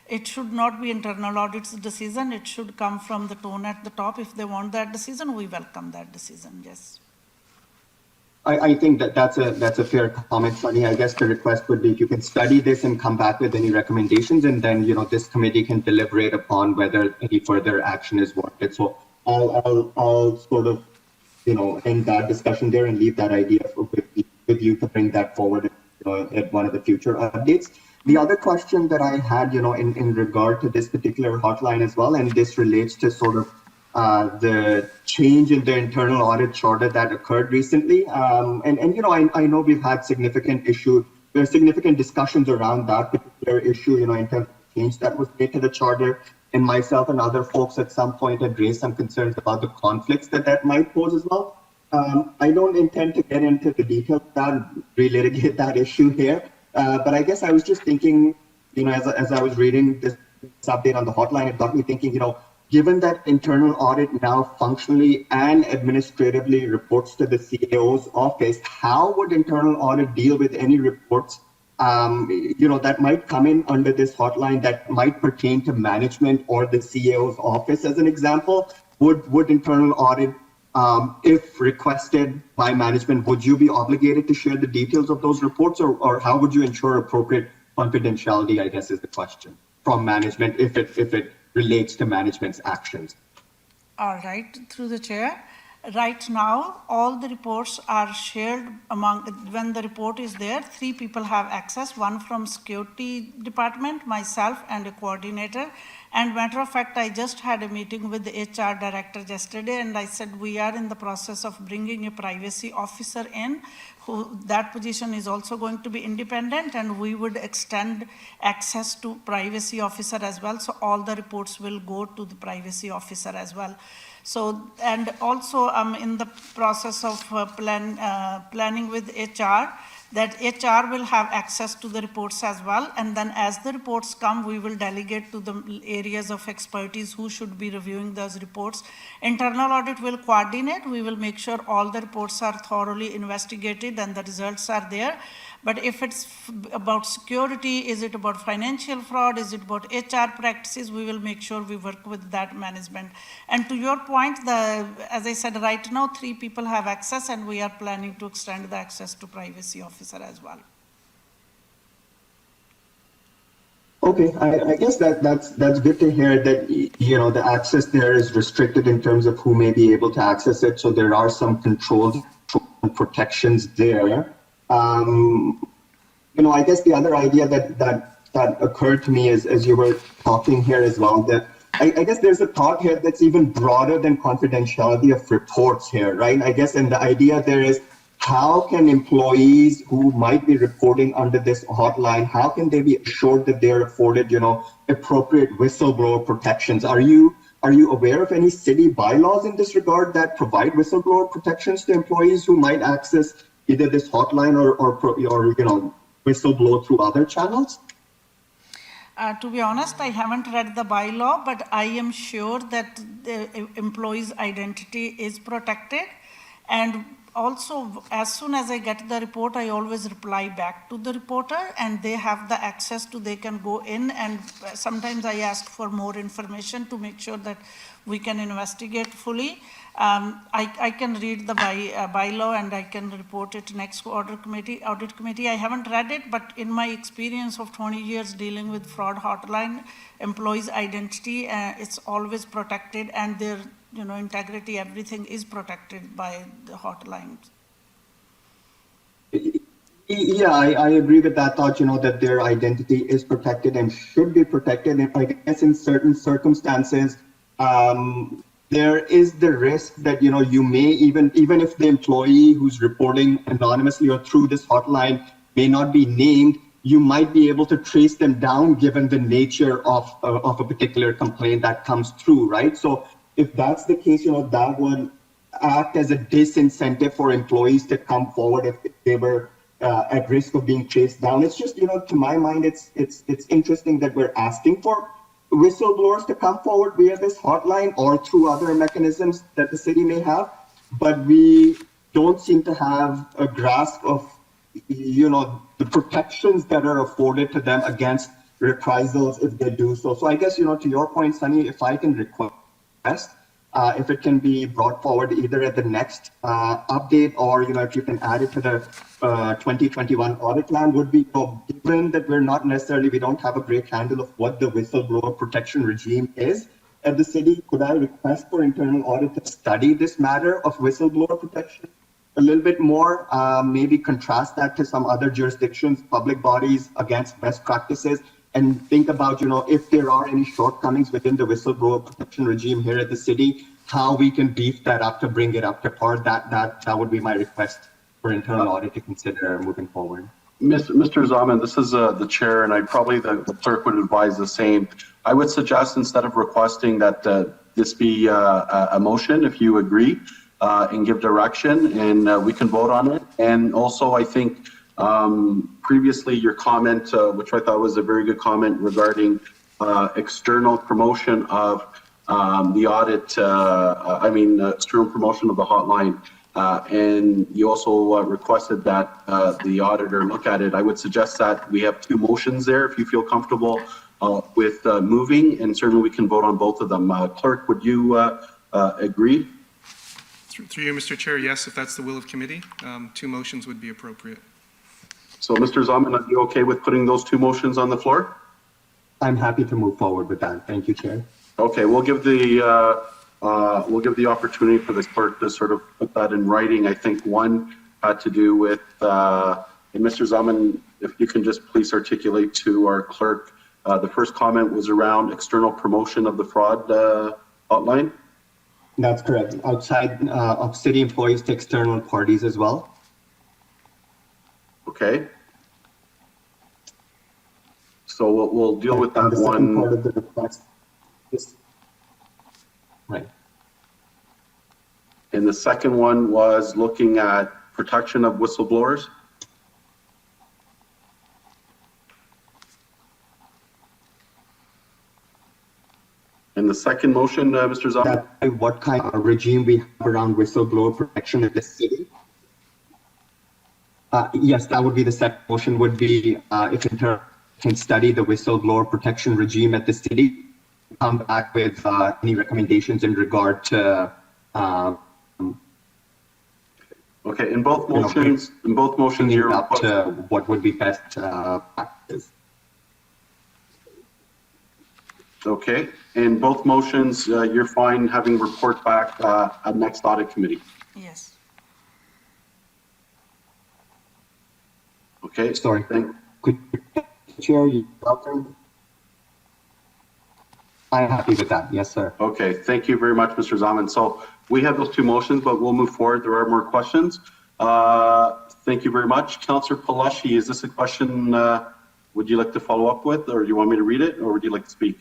It should not be internal audit's decision. It should come from the tone at the top. If they want that decision, we welcome that decision, yes. I think that's a fair comment, Sunny. I guess the request would be if you can study this and come back with any recommendations, and then this committee can deliberate upon whether any further action is warranted. So I'll sort of end that discussion there and leave that idea with you to bring that forward at one of the future updates. The other question that I had, in regard to this particular hotline as well, and this relates to sort of the change in the internal audit charter that occurred recently. I know we've had significant discussions around that particular issue, in terms of the change that was made to the charter. And myself and other folks at some point had raised some concerns about the conflicts that might pose as well. I don't intend to get into the details of that and relitigate that issue here. But I guess I was just thinking, as I was reading this update on the hotline, it got me thinking, given that internal audit now functionally and administratively reports to the CAO's office, how would internal audit deal with any reports, that might come in under this hotline that might pertain to management or the CAO's office? As an example, would internal audit, if requested by management, would you be obligated to share the details of those reports, or how would you ensure appropriate confidentiality, I guess is the question, from management if it relates to management's actions? All right, through the chair. Right now, all the reports are shared among, when the report is there, 3 people have access, one from security department, myself, and a coordinator. And matter of fact, I just had a meeting with the HR director yesterday, and I said we are in the process of bringing a privacy officer in, who that position is also going to be independent, and we would extend access to privacy officer as well. So all the reports will go to the privacy officer as well. So, and also I'm in the process of planning with HR, that HR will have access to the reports as well. And then as the reports come, we will delegate to the areas of expertise who should be reviewing those reports. Internal audit will coordinate. We will make sure all the reports are thoroughly investigated and the results are there. But if it's about security, is it about financial fraud, is it about HR practices, we will make sure we work with that management. And to your point, as I said, right now, 3 people have access, and we are planning to extend the access to privacy officer as well. Okay, I guess that's good to hear that, you know, the access there is restricted in terms of who may be able to access it. So there are some controls and protections there. You know, I guess the other idea that occurred to me as you were talking here as well, that I guess there's a thought here that's even broader than confidentiality of reports here, right? I guess, and the idea there is, how can employees who might be reporting under this hotline, how can they be assured that they're afforded, you know, appropriate whistleblower protections? Are you aware of any city bylaws in this regard that provide whistleblower protections to employees who might access either this hotline or you know, whistleblow through other channels? To be honest, I haven't read the bylaw, but I am sure that the employee's identity is protected. And also, as soon as I get the report, I always reply back to the reporter, and they have the access to, they can go in, and sometimes I ask for more information to make sure that we can investigate fully. I can read the bylaw and I can report it next to audit committee. I haven't read it, but in my experience of 20 years dealing with fraud hotline, employees' identity, it's always protected, and their, you know, integrity, everything is protected by the hotlines. Yeah, I agree with that thought, you know, that their identity is protected and should be protected. And I guess in certain circumstances, there is the risk that, you know, you may even if the employee who's reporting anonymously or through this hotline may not be named, you might be able to trace them down given the nature of a particular complaint that comes through, right? So if that's the case, you know, that would act as a disincentive for employees to come forward if they were at risk of being traced down. It's just, you know, to my mind, it's interesting that we're asking for whistleblowers to come forward via this hotline or through other mechanisms that the city may have, but we don't seem to have a grasp of, you know, the protections that are afforded to them against reprisals if they do so. So I guess, you know, to your point, Sunny, if I can request, if it can be brought forward either at the next update, or, you know, if you can add it to the 2021 audit plan, would be, given that we don't have a great handle of what the whistleblower protection regime is at the city, could I request for internal audit to study this matter of whistleblower protection a little bit more, maybe contrast that to some other jurisdictions, public bodies against best practices, and think about, you know, if there are any shortcomings within the whistleblower protection regime here at the city, how we can beef that up to bring it up to par. That would be my request for internal audit to consider moving forward. Mr. Zaman, this is the chair, and the clerk would advise the same. I would suggest, instead of requesting that this be a motion, if you agree, and give direction, and we can vote on it. And also, I think previously your comment, which I thought was a very good comment regarding external promotion of the audit, external promotion of the hotline. And you also requested that the auditor look at it. I would suggest that we have 2 motions there, if you feel comfortable with moving, and certainly we can vote on both of them. Clerk, would you agree? Through you, Mr. Chair, yes, if that's the will of committee, 2 motions would be appropriate. So, Mr. Zaman, are you okay with putting those 2 motions on the floor? I'm happy to move forward with that. Thank you, Chair. Okay, we'll give the we'll give the opportunity for the clerk to sort of put that in writing. I think one had to do with, and Mr. Zaman, if you can just please articulate to our clerk, the first comment was around external promotion of the fraud hotline. That's correct. Outside of city employees to external parties as well. Okay. So we'll deal with that And the one. second part of the request is, right. And the second one was looking at protection of whistleblowers. In the second motion, Mr. Zaman? What kind of regime we have around whistleblower protection in the city? Yes, that would be the second motion, would be if Inter can study the whistleblower protection regime at the city, come back with any recommendations in regard to Okay, in both motions, you're up to what would be best practice. Okay, in both motions, you're fine having report back at next audit committee. Yes. Okay. Sorry. Could Chair, you welcome? I'm happy with that. Yes, sir. Okay, thank you very much, Mr. Zaman. So we have those two motions, but we'll move forward. There are more questions. Thank you very much. Councillor Palashi, is this a question would you like to follow up with, or do you want me to read it, or would you like to speak?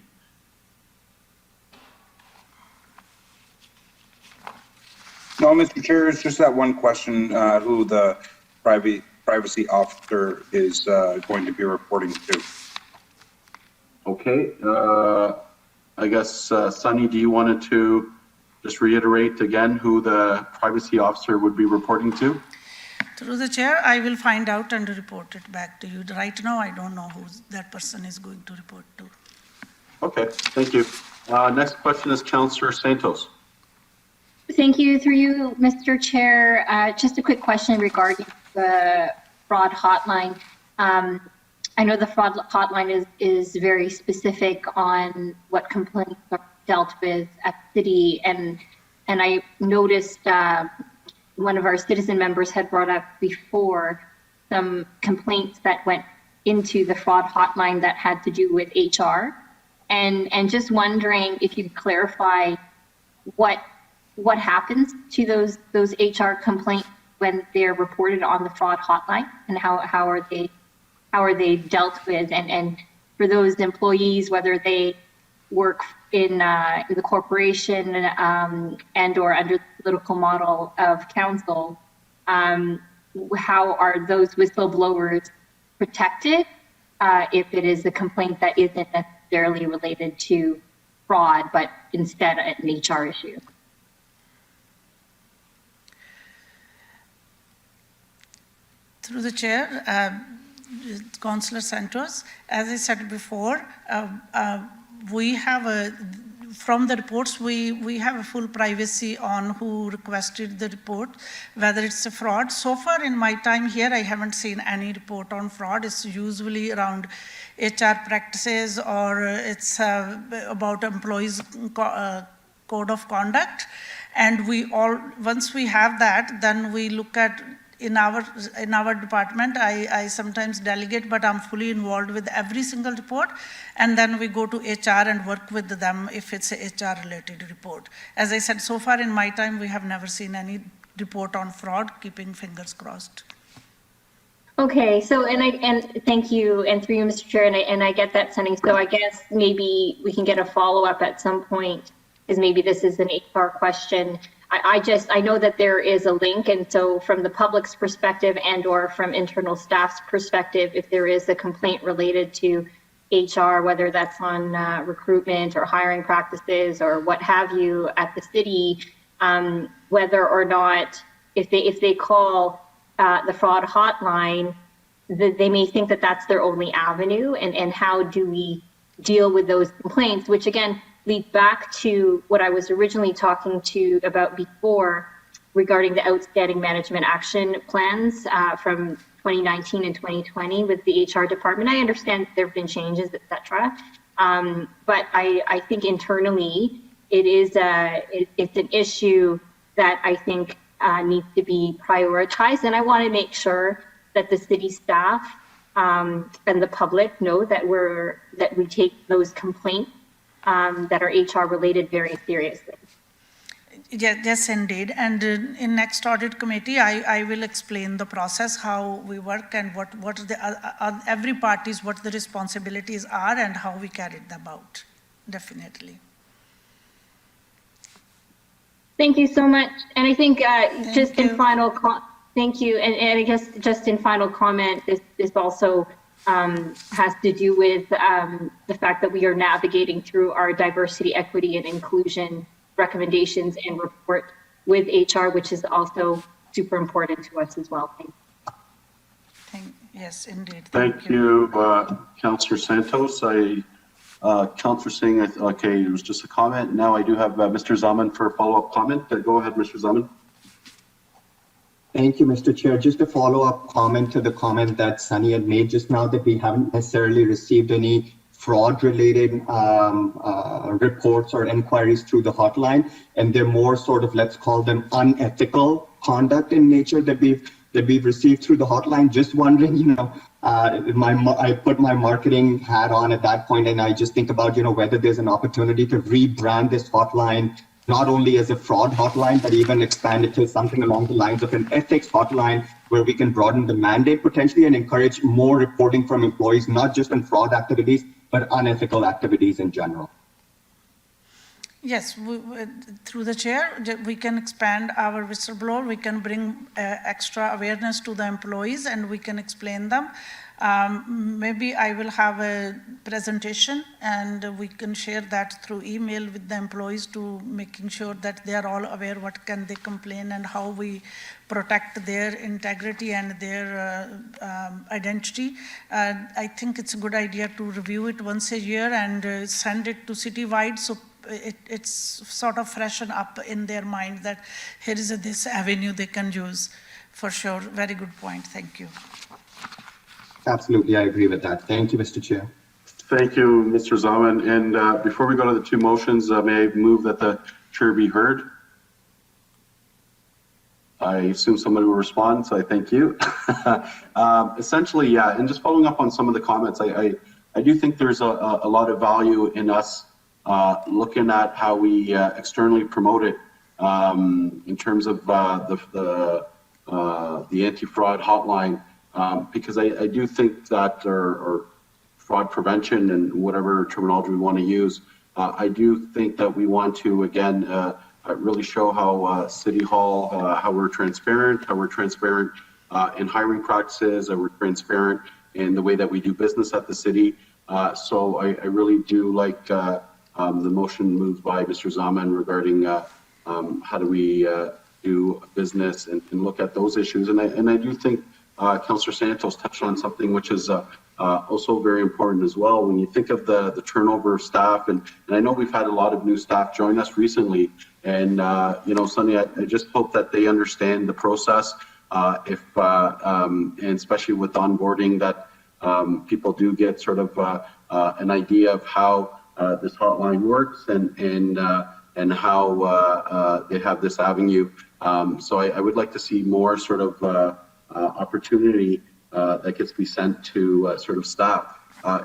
No, Mr. Chair, it's just that one question, who the privacy officer is going to be reporting to. Okay, I guess, Sunny, do you want to just reiterate again who the privacy officer would be reporting to? Through the chair, I will find out and report it back to you. Right now, I don't know who that person is going to report to. Okay, thank you. Next question is Councillor Santos. Thank you. Through you, Mr. Chair, just a quick question regarding the fraud hotline. I know the fraud hotline is very specific on what complaints are dealt with at the city, and I noticed one of our citizen members had brought up before some complaints that went into the fraud hotline that had to do with HR, and just wondering if you'd clarify what happens to those HR complaints when they're reported on the fraud hotline, and how are they dealt with, and for those employees, whether they work in the corporation and or under the political model of council, how are those whistleblowers protected if it is a complaint that isn't necessarily related to fraud, but instead an HR issue? Through the chair, Councillor Santos, as I said before, we have from the reports, we have a full privacy on who requested the report, whether it's a fraud. So far in my time here, I haven't seen any report on fraud. It's usually around HR practices, or it's about employees' code of conduct. And once we have that, then we look at in our department, I sometimes delegate, but I'm fully involved with every single report, and then we go to HR and work with them if it's a HR related report. As I said, so far in my time, we have never seen any report on fraud, keeping fingers crossed. Okay, so and thank you, and through you, Mr. Chair, and I get that, Sunny. So I guess maybe we can get a follow-up at some point, is maybe this is an HR question. I know that there is a link, and so from the public's perspective and or from internal staff's perspective, if there is a complaint related to HR, whether that's on recruitment or hiring practices or what have you at the city, whether or not if they call the fraud hotline, they may think that that's their only avenue, and how do we deal with those complaints, which again leads back to what I was originally talking to about before regarding the outstanding management action plans from 2019 and 2020 with the HR department. I understand there have been changes, et cetera. But I think internally, it's an issue that I think needs to be prioritized. And I want to make sure that the city staff and the public know that we take those complaints that are HR related very seriously. Yes, indeed. And in next audit committee, I will explain the process, how we work, and what every party's, what the responsibilities are and how we carry them out. Definitely. Thank you so much. And I think Thank you. Thank you. And I guess just in final comment, this also has to do with the fact that we are navigating through our diversity, equity, and inclusion recommendations and report with HR, which is also super important to us as well. Yes, indeed. Thank you, Councillor Santos. Councillor Singh, okay, it was just a comment. Now I do have Mr. Zaman for a follow-up comment. Go ahead, Mr. Zaman. Thank you, Mr. Chair. Just a follow-up comment to the comment that Sunny had made just now, that we haven't necessarily received any fraud-related reports or inquiries through the hotline, and they're more sort of, let's call them unethical conduct in nature that we've received through the hotline. Just wondering, I put my marketing hat on at that point, and I just think about, whether there's an opportunity to rebrand this hotline not only as a fraud hotline, but even expand it to something along the lines of an ethics hotline, where we can broaden the mandate potentially and encourage more reporting from employees, not just on fraud activities, but unethical activities in general. Yes, through the chair, we can expand our whistleblower. We can bring extra awareness to the employees, and we can explain them. Maybe I will have a presentation, and we can share that through email with the employees, to making sure that they are all aware what can they complain and how we protect their integrity and their identity. I think it's a good idea to review it once a year and send it to citywide, so it's sort of freshen up in their mind that here is this avenue they can use. For sure, very good point. Thank you. Absolutely, I agree with that. Thank you, Mr. Chair. Thank you, Mr. Zaman. And before we go to the two motions, may I move that the chair be heard? I assume somebody will respond, so I thank you. Essentially, yeah, and just following up on some of the comments, I do think there's a lot of value in us looking at how we externally promote it in terms of the anti-fraud hotline. Because I do think that, or fraud prevention and whatever terminology we want to use, I do think that we want to, again, really show how City Hall, how we're transparent in hiring practices, how we're transparent in the way that we do business at the city. So I really do like the motion moved by Mr. Zaman regarding how do we do business and look at those issues. And I do think Councillor Santos touched on something which is also very important as well. When you think of the turnover of staff, and I know we've had a lot of new staff join us recently, and Sonny, I just hope that they understand the process. And especially with onboarding, that people do get sort of an idea of how this hotline works and how they have this avenue. So I would like to see more sort of opportunity that gets to be sent to sort of staff.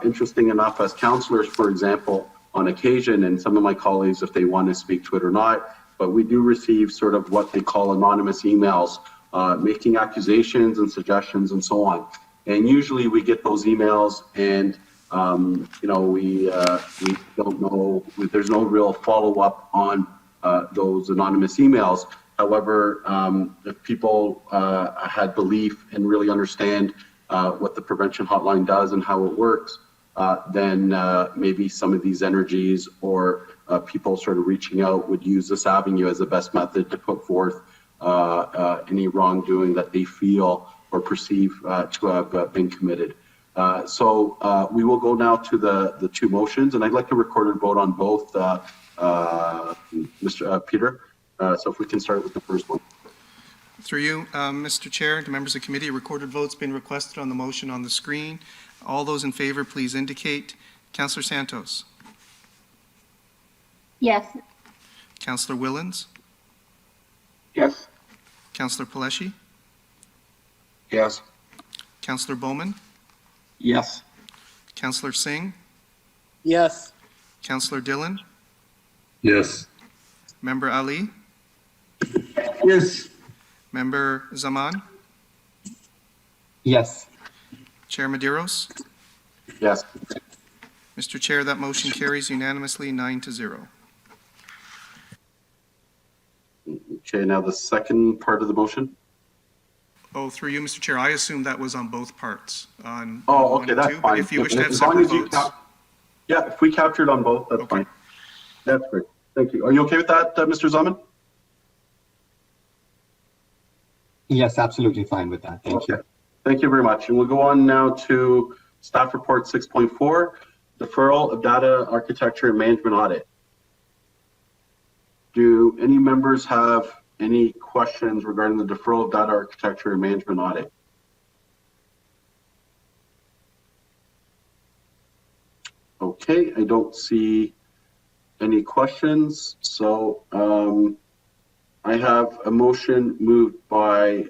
Interesting enough, as councillors, for example, on occasion, and some of my colleagues, if they want to speak to it or not, but we do receive sort of what they call anonymous emails, making accusations and suggestions and so on. And usually we get those emails, and we don't know, there's no real follow-up on those anonymous emails. However, if people had belief and really understand what the prevention hotline does and how it works, then maybe some of these energies or people sort of reaching out would use this avenue as the best method to put forth any wrongdoing that they feel or perceive to have been committed. So we will go now to the two motions, and I'd like to record a vote on both, Mr. Peter. So if we can start with the first one. Through you, Mr. Chair, to members of the committee, a recorded vote's been requested on the motion on the screen. All those in favor, please indicate. Councillor Santos. Yes. Councillor Willens, Yes. Councillor Paleshi, Yes. Councillor Bowman, Yes. Councillor Singh, Yes. Councillor Dillon, Yes. Member Ali, Yes. Member Zaman, Yes. Chair Medeiros. Yes. Mr. Chair, that motion carries unanimously 9-0. Okay, now the second part of the motion. Oh, through you, Mr. Chair, I assume that was on both parts. On Oh, one okay, and that's two, but fine. if you wish to have As long separate as you votes. Yeah, if we captured on both, that's Okay. fine. That's great. Thank you. Are you okay with that, Mr. Zaman? Yes, absolutely fine with that. Thank you. Okay. Thank you very much. And we'll go on now to staff report 6.4, deferral of data architecture and management audit. Do any members have any questions regarding the deferral of data architecture and management audit? Okay, I don't see any questions. So I have a motion moved by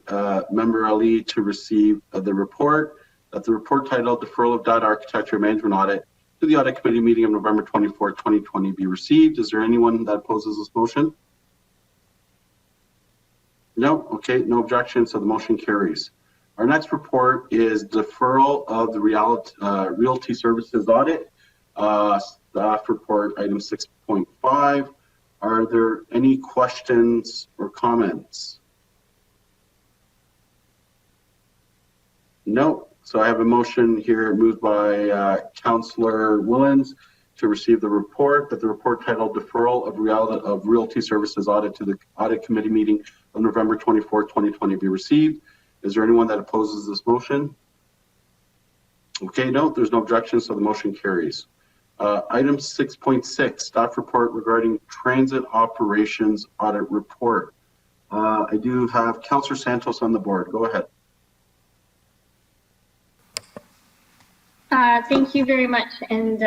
Member Ali to receive the report, that the report titled Deferral of Data Architecture and Management Audit to the Audit Committee meeting of November 24, 2020 be received. Is there anyone that opposes this motion? No? Okay, no objection, so the motion carries. Our next report is deferral of the Realty Services Audit, staff report item 6.5. Are there any questions or comments? No. So I have a motion here moved by Councillor Willens to receive the report, that the report titled Deferral of Realty Services Audit to the Audit Committee meeting of November 24, 2020 be received. Is there anyone that opposes this motion? Okay, no, there's no objection, so the motion carries. Item 6.6, staff report regarding transit operations audit report. I do have Councillor Santos on the board. Go ahead. Thank you very much. And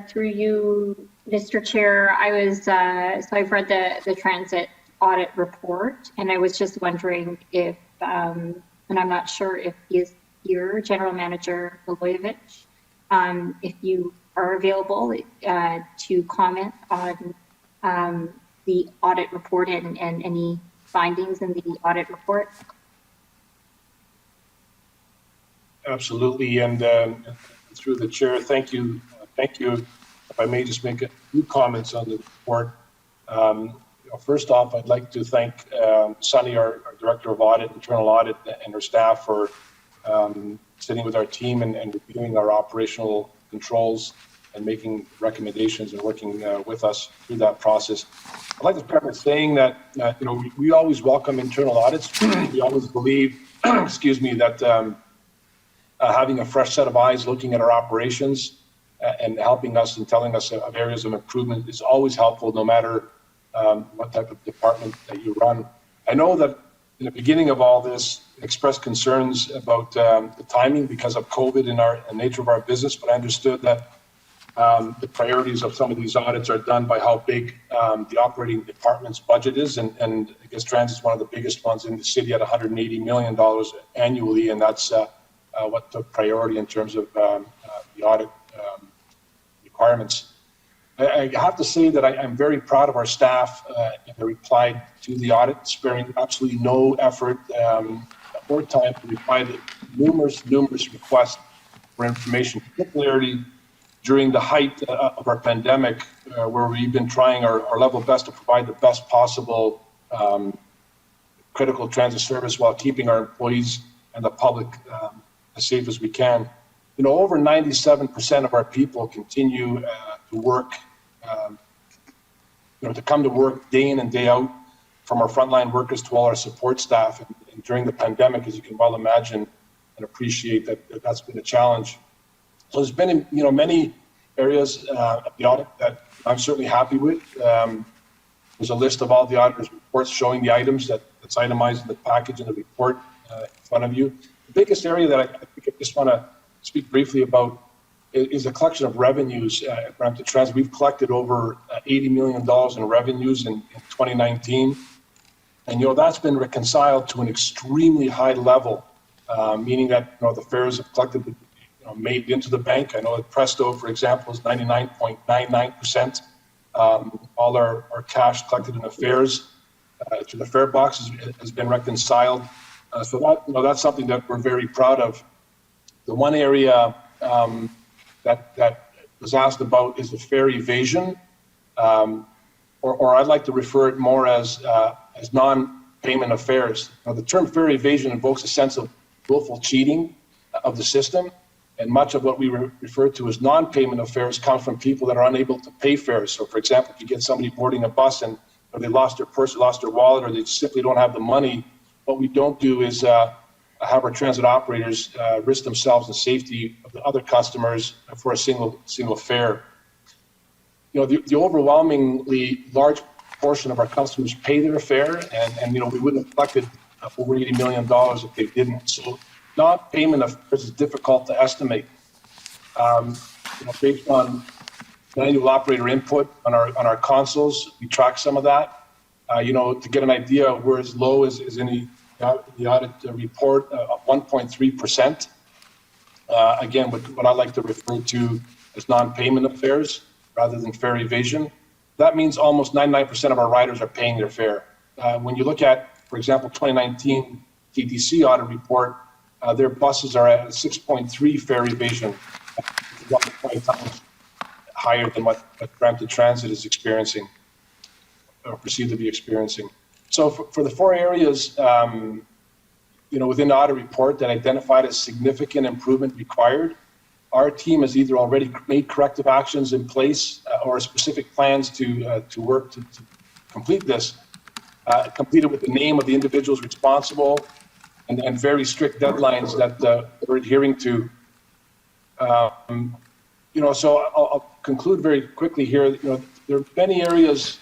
through you, Mr. Chair, so I've read the transit audit report, and I was just wondering if, and I'm not sure if he is here, General Manager Milojevic, if you are available to comment on the audit report and any findings in the audit report. Absolutely, and through the chair, thank you. If I may just make a few comments on the report. First off, I'd like to thank Sunny, our Director of Audit, Internal Audit, and her staff for sitting with our team and reviewing our operational controls and making recommendations and working with us through that process. I'd like to start by saying that we always welcome internal audits. We always believe, excuse me, that having a fresh set of eyes looking at our operations and helping us and telling us of areas of improvement is always helpful, no matter what type of department that you run. I know that in the beginning of all this, expressed concerns about the timing because of COVID and the nature of our business, but I understood that the priorities of some of these audits are done by how big the operating department's budget is, and I guess transit is one of the biggest ones in the city at $180 million annually, and that's what took priority in terms of the audit requirements. I have to say that I'm very proud of our staff. They replied to the audit, sparing absolutely no effort or time to reply to numerous requests for information, particularly during the height of our pandemic, where we've been trying our level best to provide the best possible critical transit service while keeping our employees and the public as safe as we can. Over 97% of our people continue to work, to come to work day in and day out, from our frontline workers to all our support staff. And during the pandemic, as you can well imagine and appreciate, that's been a challenge. So there's been, many areas of the audit that I'm certainly happy with. There's a list of all the auditors' reports showing the items that's itemized in the package in the report in front of you. The biggest area that I think I just want to speak briefly about is a collection of revenues at Brampton Transit. We've collected over $80 million in revenues in 2019. And, that's been reconciled to an extremely high level, meaning that, the fares have collected, made into the bank. I know that Presto, for example, is 99.99%. All our cash collected in the fares to the fare box has been reconciled. So that's something that we're very proud of. The one area that was asked about is the fare evasion, or I'd like to refer it more as non-payment of fares. Now, the term fare evasion invokes a sense of willful cheating of the system, and much of what we refer to as non-payment of fares comes from people that are unable to pay fares. So, for example, if you get somebody boarding a bus and they lost their purse, lost their wallet, or they simply don't have the money, what we don't do is have our transit operators risk themselves and safety of the other customers for a single fare. The overwhelmingly large portion of our customers pay their fare, and we wouldn't have collected over $80 million if they didn't. So non-payment of fares is difficult to estimate. Based on manual operator input on our consoles, we track some of that. To get an idea, we're as low as in the audit report of 1.3%. Again, what I like to refer to as non-payment of fares rather than fare evasion. That means almost 99% of our riders are paying their fare. When you look at, for example, 2019 TTC audit report, their buses are at 6.3 fare evasion, 20 times higher than what Brampton Transit is experiencing or perceived to be experiencing. So for the four areas, within the audit report that identified as significant improvement required, our team has either already made corrective actions in place or specific plans to work to complete this, completed with the name of the individuals responsible and very strict deadlines that we're adhering to. So I'll conclude very quickly here. There are many areas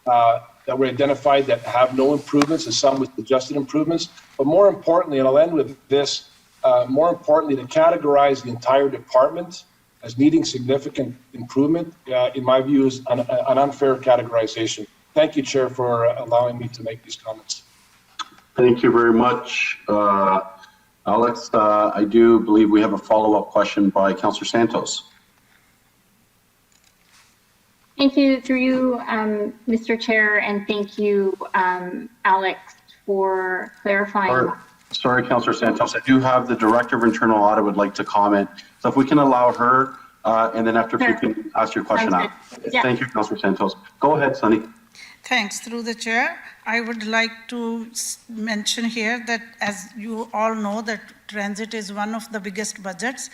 that were identified that have no improvements and some with suggested improvements. But more importantly, and I'll end with this, more importantly, to categorize the entire department as needing significant improvement, in my view, is an unfair categorization. Thank you, Chair, for allowing me to make these comments. Thank you very much, Alex. I do believe we have a follow-up question by Councillor Santos. Thank you, through you, Mr. Chair, and thank you, Alex, for clarifying. Sorry, Councillor Santos. I do have the Director of Internal Audit would like to comment. So if we can allow her, and then after if you can ask your question out. Yeah. Thank you, Councillor Santos. Go ahead, Sunny. Thanks. Through the chair, I would like to mention here that, as you all know, that transit is one of the biggest budgets,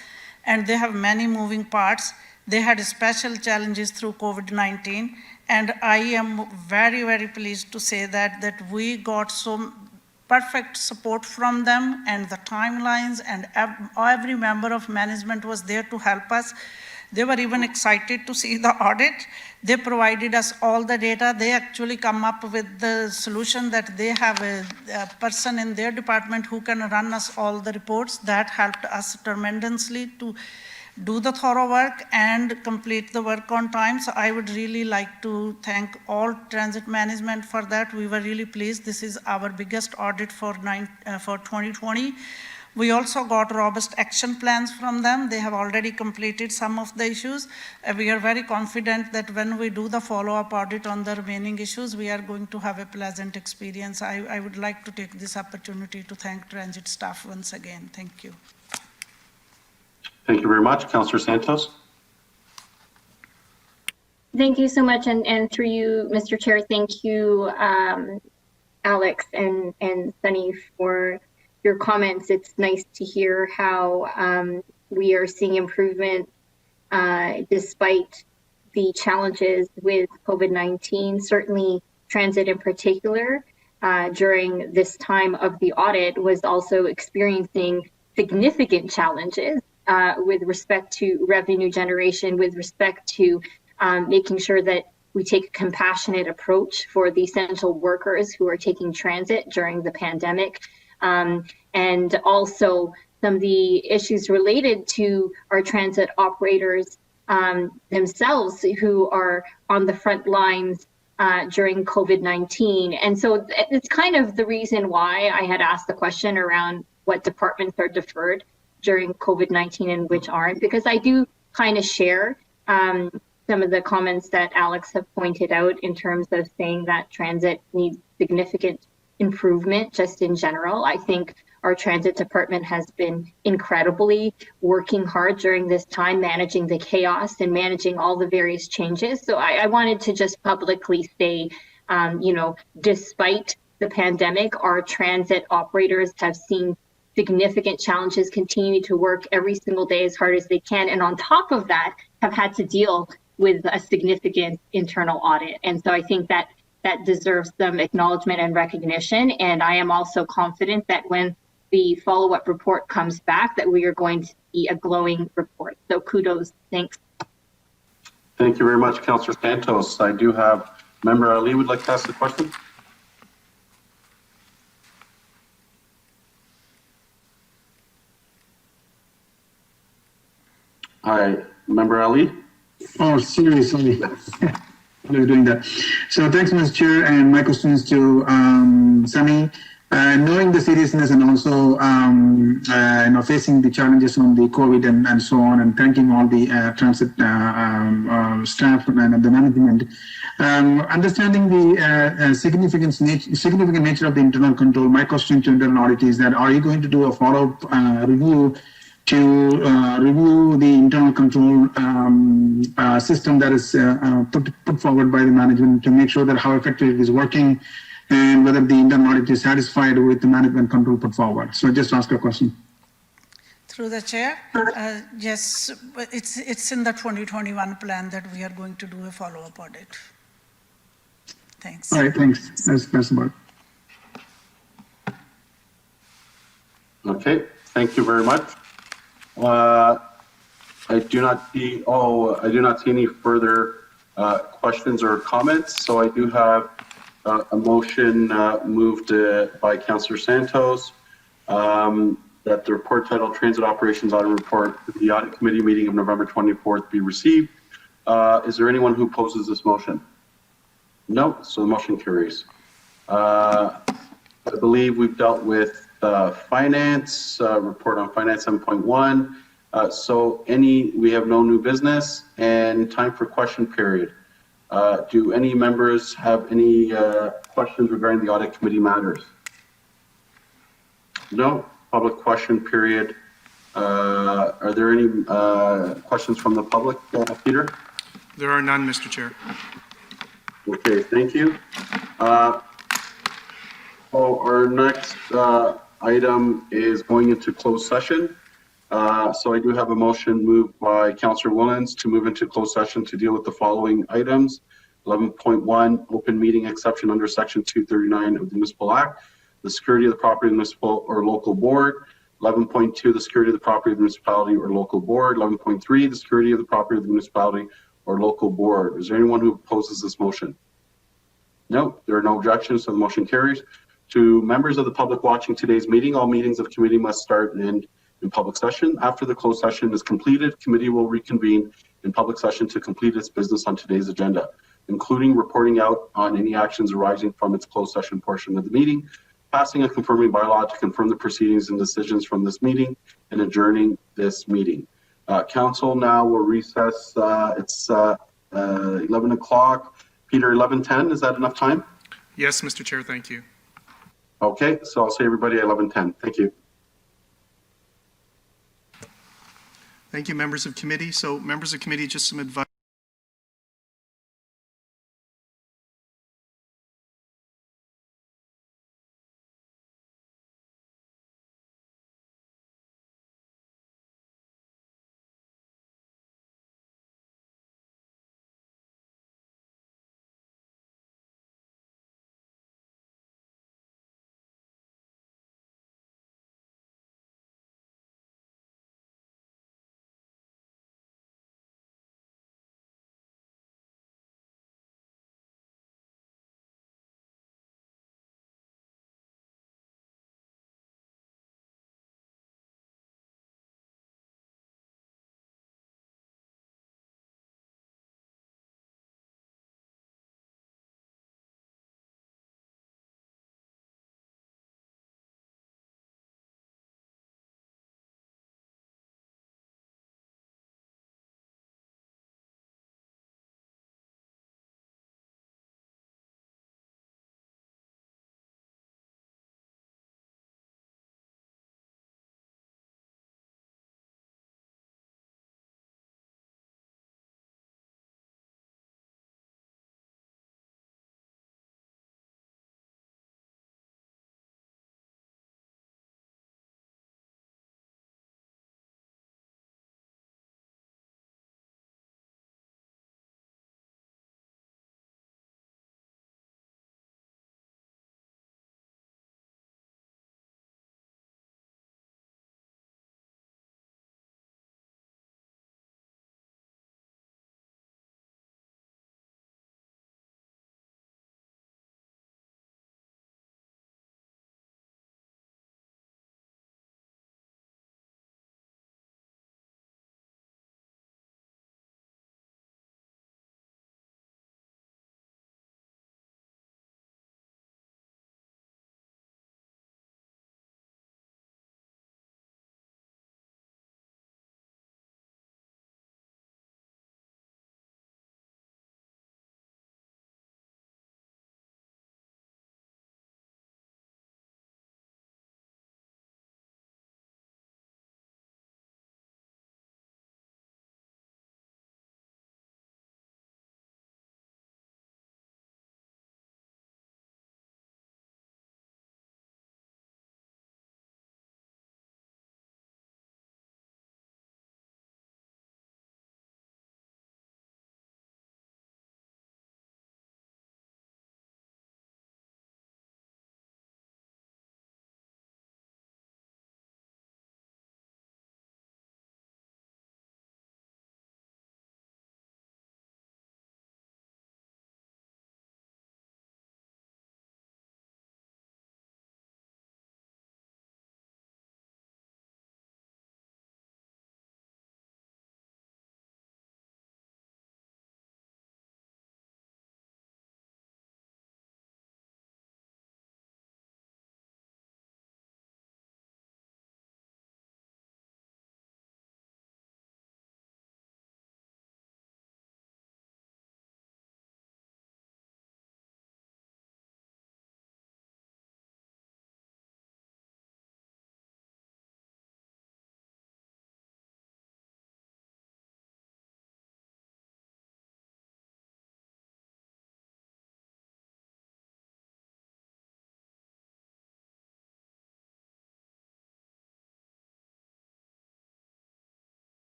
and they have many moving parts. They had special challenges through COVID-19, and I am very, very pleased to say that we got some perfect support from them, and the timelines, and every member of management was there to help us. They were even excited to see the audit. They provided us all the data. They actually come up with the solution that they have a person in their department who can run us all the reports. That helped us tremendously to do the thorough work and complete the work on time. So I would really like to thank all transit management for that. We were really pleased. This is our biggest audit for 2020. We also got robust action plans from them. They have already completed some of the issues. We are very confident that when we do the follow-up audit on the remaining issues, we are going to have a pleasant experience. I would like to take this opportunity to thank transit staff once again. Thank you. Thank you very much. Councillor Santos. Thank you so much, and through you, Mr. Chair, thank you, Alex and Sunny, for your comments. It's nice to hear how we are seeing improvement despite the challenges with COVID-19. Certainly, transit in particular, during this time of the audit, was also experiencing significant challenges with respect to revenue generation, with respect to making sure that we take a compassionate approach for the essential workers who are taking transit during the pandemic, and also some of the issues related to our transit operators themselves who are on the front lines during COVID-19. And so it's kind of the reason why I had asked the question around what departments are deferred during COVID-19 and which aren't, because I do kind of share some of the comments that Alex have pointed out in terms of saying that transit needs significant improvement just in general. I think our transit department has been incredibly working hard during this time, managing the chaos and managing all the various changes. So I wanted to just publicly say, despite the pandemic, our transit operators have seen significant challenges, continuing to work every single day as hard as they can. And on top of that, have had to deal with a significant internal audit. And so I think that deserves some acknowledgement and recognition. And I am also confident that when the follow-up report comes back, that we are going to see a glowing report. So kudos. Thanks. Thank you very much, Councillor Santos. I do have Member Ali would like to ask a question. Hi, Member Ali. Oh, seriously. We're doing that. So thanks, Mr. Chair, and my questions to Sunny. Knowing the seriousness and also facing the challenges on the COVID and so on, and thanking all the transit staff and the management, understanding the significant nature of the internal control. My question to internal audit is that: are you going to do a follow-up review to review the internal control system that is put forward by the management to make sure that how effective it is working, and whether the internal audit is satisfied with the management control put forward? So just ask a question. Through the chair, yes, it's in the 2021 plan that we are going to do a follow-up audit. Thanks. All right, thanks. That's about it. Okay, thank you very much. I do not see any further questions or comments. So I do have a motion moved by Councillor Santos that the report titled Transit Operations Audit Report for the Audit Committee meeting of November 24th be received. Is there anyone who opposes this motion? No, so the motion carries. I believe we've dealt with finance, report on finance 7.1. So we have no new business and time for question period. Do any members have any questions regarding the audit committee matters? No, public question period. Are there any questions from the public, Peter? There are none, Mr. Chair. Okay, thank you. Our next item is going into closed session. So I do have a motion moved by Councillor Willens to move into closed session to deal with the following items. 11.1, open meeting exception under Section 239 of the Municipal Act, the security of the property of the municipal or local board. 11.2, the security of the property of the municipality or local board. 11.3, the security of the property of the municipality or local board. Is there anyone who opposes this motion? No, there are no objections, so the motion carries. To members of the public watching today's meeting, all meetings of committee must start and end in public session. After the closed session is completed, committee will reconvene in public session to complete its business on today's agenda, including reporting out on any actions arising from its closed session portion of the meeting, passing and confirming bylaw to confirm the proceedings and decisions from this meeting, and adjourning this meeting. Council now will recess. It's 11 o'clock. Peter, 11:10, is that enough time? Yes, Mr. Chair, thank you. Okay, so I'll say everybody at 11:10. Thank you. Thank you, members of committee. So members of committee, just some advice.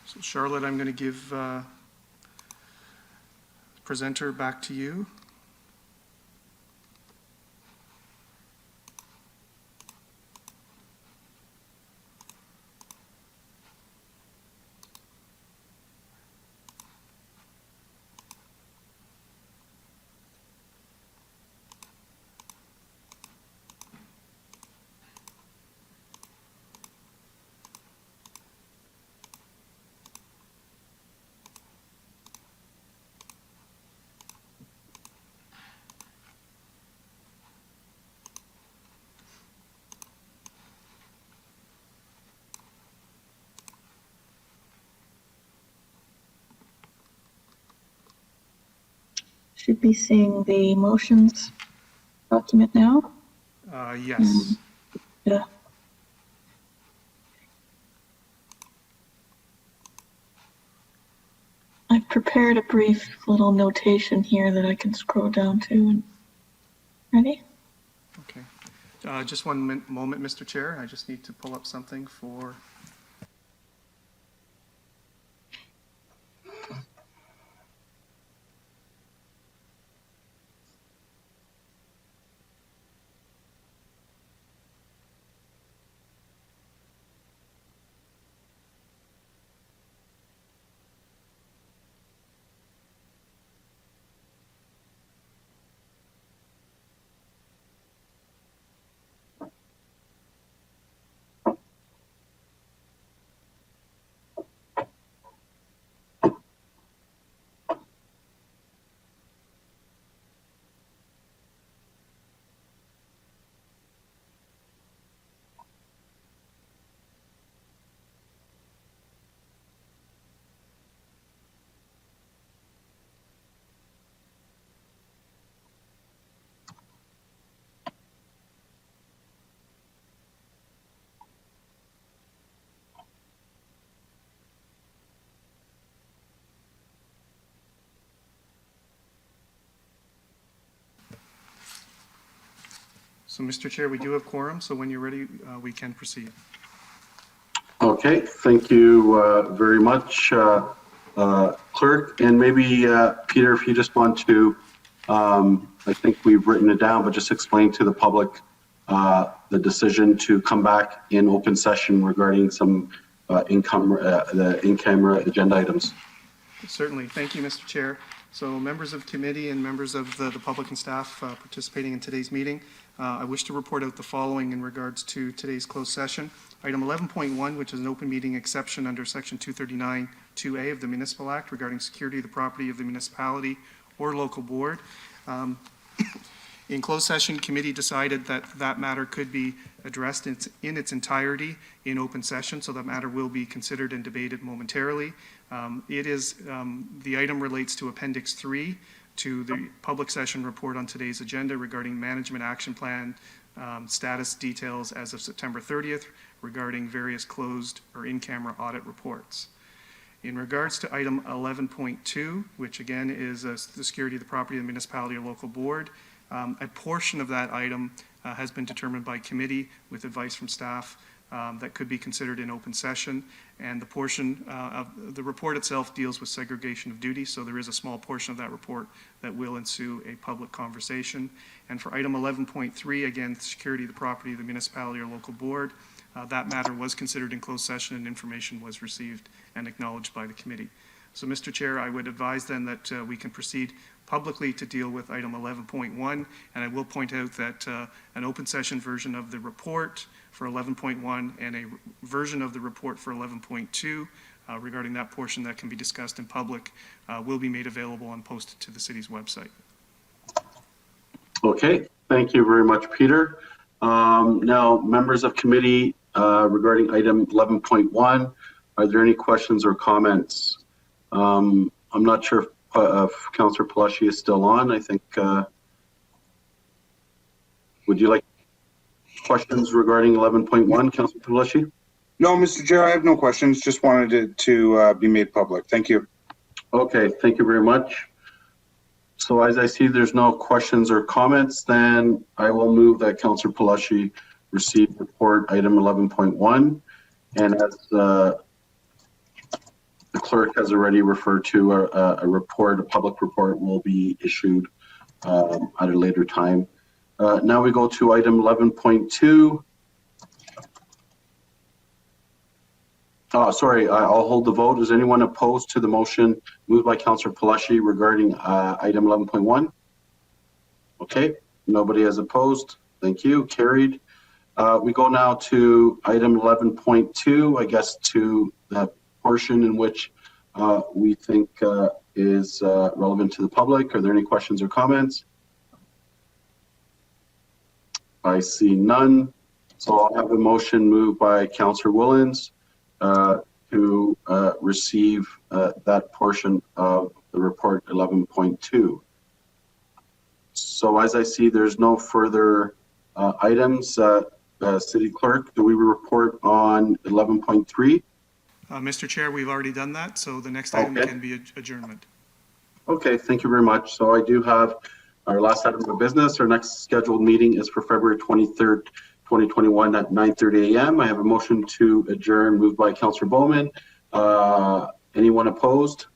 So Charlotte, I'm going to give presenter back to you. Should be seeing the motions document now. Yes. Yeah. I've prepared a brief little notation here that I can scroll down to. Ready? Okay. Just one moment, Mr. Chair. I just need to pull up something for... So, Mr. Chair, we do have quorum, so when you're ready, we can proceed. Okay, thank you very much, Clerk. And maybe, Peter, if you just want to, I think we've written it down, but just explain to the public the decision to come back in open session regarding some the in-camera agenda items. Certainly. Thank you, Mr. Chair. So members of committee and members of the public and staff participating in today's meeting, I wish to report out the following in regards to today's closed session. Item 11.1, which is an open meeting exception under Section 239(2)A of the Municipal Act regarding security of the property of the municipality or local board. In closed session, committee decided that that matter could be addressed in its entirety in open session, so that matter will be considered and debated momentarily. The item relates to Appendix 3 to the public session report on today's agenda regarding management action plan status details as of September 30th regarding various closed or in-camera audit reports. In regards to item 11.2, which again is the security of the property of the municipality or local board, a portion of that item has been determined by committee with advice from staff that could be considered in open session, and the portion of the report itself deals with segregation of duties, so there is a small portion of that report that will ensue a public conversation. And for item 11.3, again, security of the property of the municipality or local board, that matter was considered in closed session and information was received and acknowledged by the committee. So, Mr. Chair, I would advise then that we can proceed publicly to deal with item 11.1, and I will point out that an open session version of the report for 11.1 and a version of the report for 11.2 regarding that portion that can be discussed in public will be made available and posted to the city's website. Okay, thank you very much, Peter. Now, members of committee, regarding item 11.1, are there any questions or comments? I'm not sure if Councillor Palashi is still on. I think, would you like questions regarding 11.1, Councillor Palashi? No, Mr. Chair, I have no questions. Just wanted it to be made public. Thank you. Okay, thank you very much. So as I see there's no questions or comments, then I will move that Councillor Palashi receive report item 11.1. And as clerk has already referred to, a report, a public report will be issued at a later time. Now we go to item 11.2. Oh, sorry, I'll hold the vote. Is anyone opposed to the motion moved by Councillor Palashi regarding item 11.1? Okay, nobody has opposed. Thank you, carried. We go now to item 11.2, I guess to the portion in which we think is relevant to the public. Are there any questions or comments? I see none. So I'll have a motion moved by Councillor Willens to receive that portion of the report 11.2. So as I see, there's no further items. City Clerk, do we report on 11.3? Mr. Chair, we've already done that, so the next item can be adjournment. Okay, thank you very much. So I do have our last item of business. Our next scheduled meeting is for February 23rd, 2021 at 9:30 a.m. I have a motion to adjourn moved by Councillor Bowman. Anyone opposed?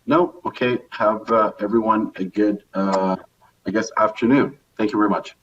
No? Okay, have everyone a good, I guess, afternoon. Thank you very much.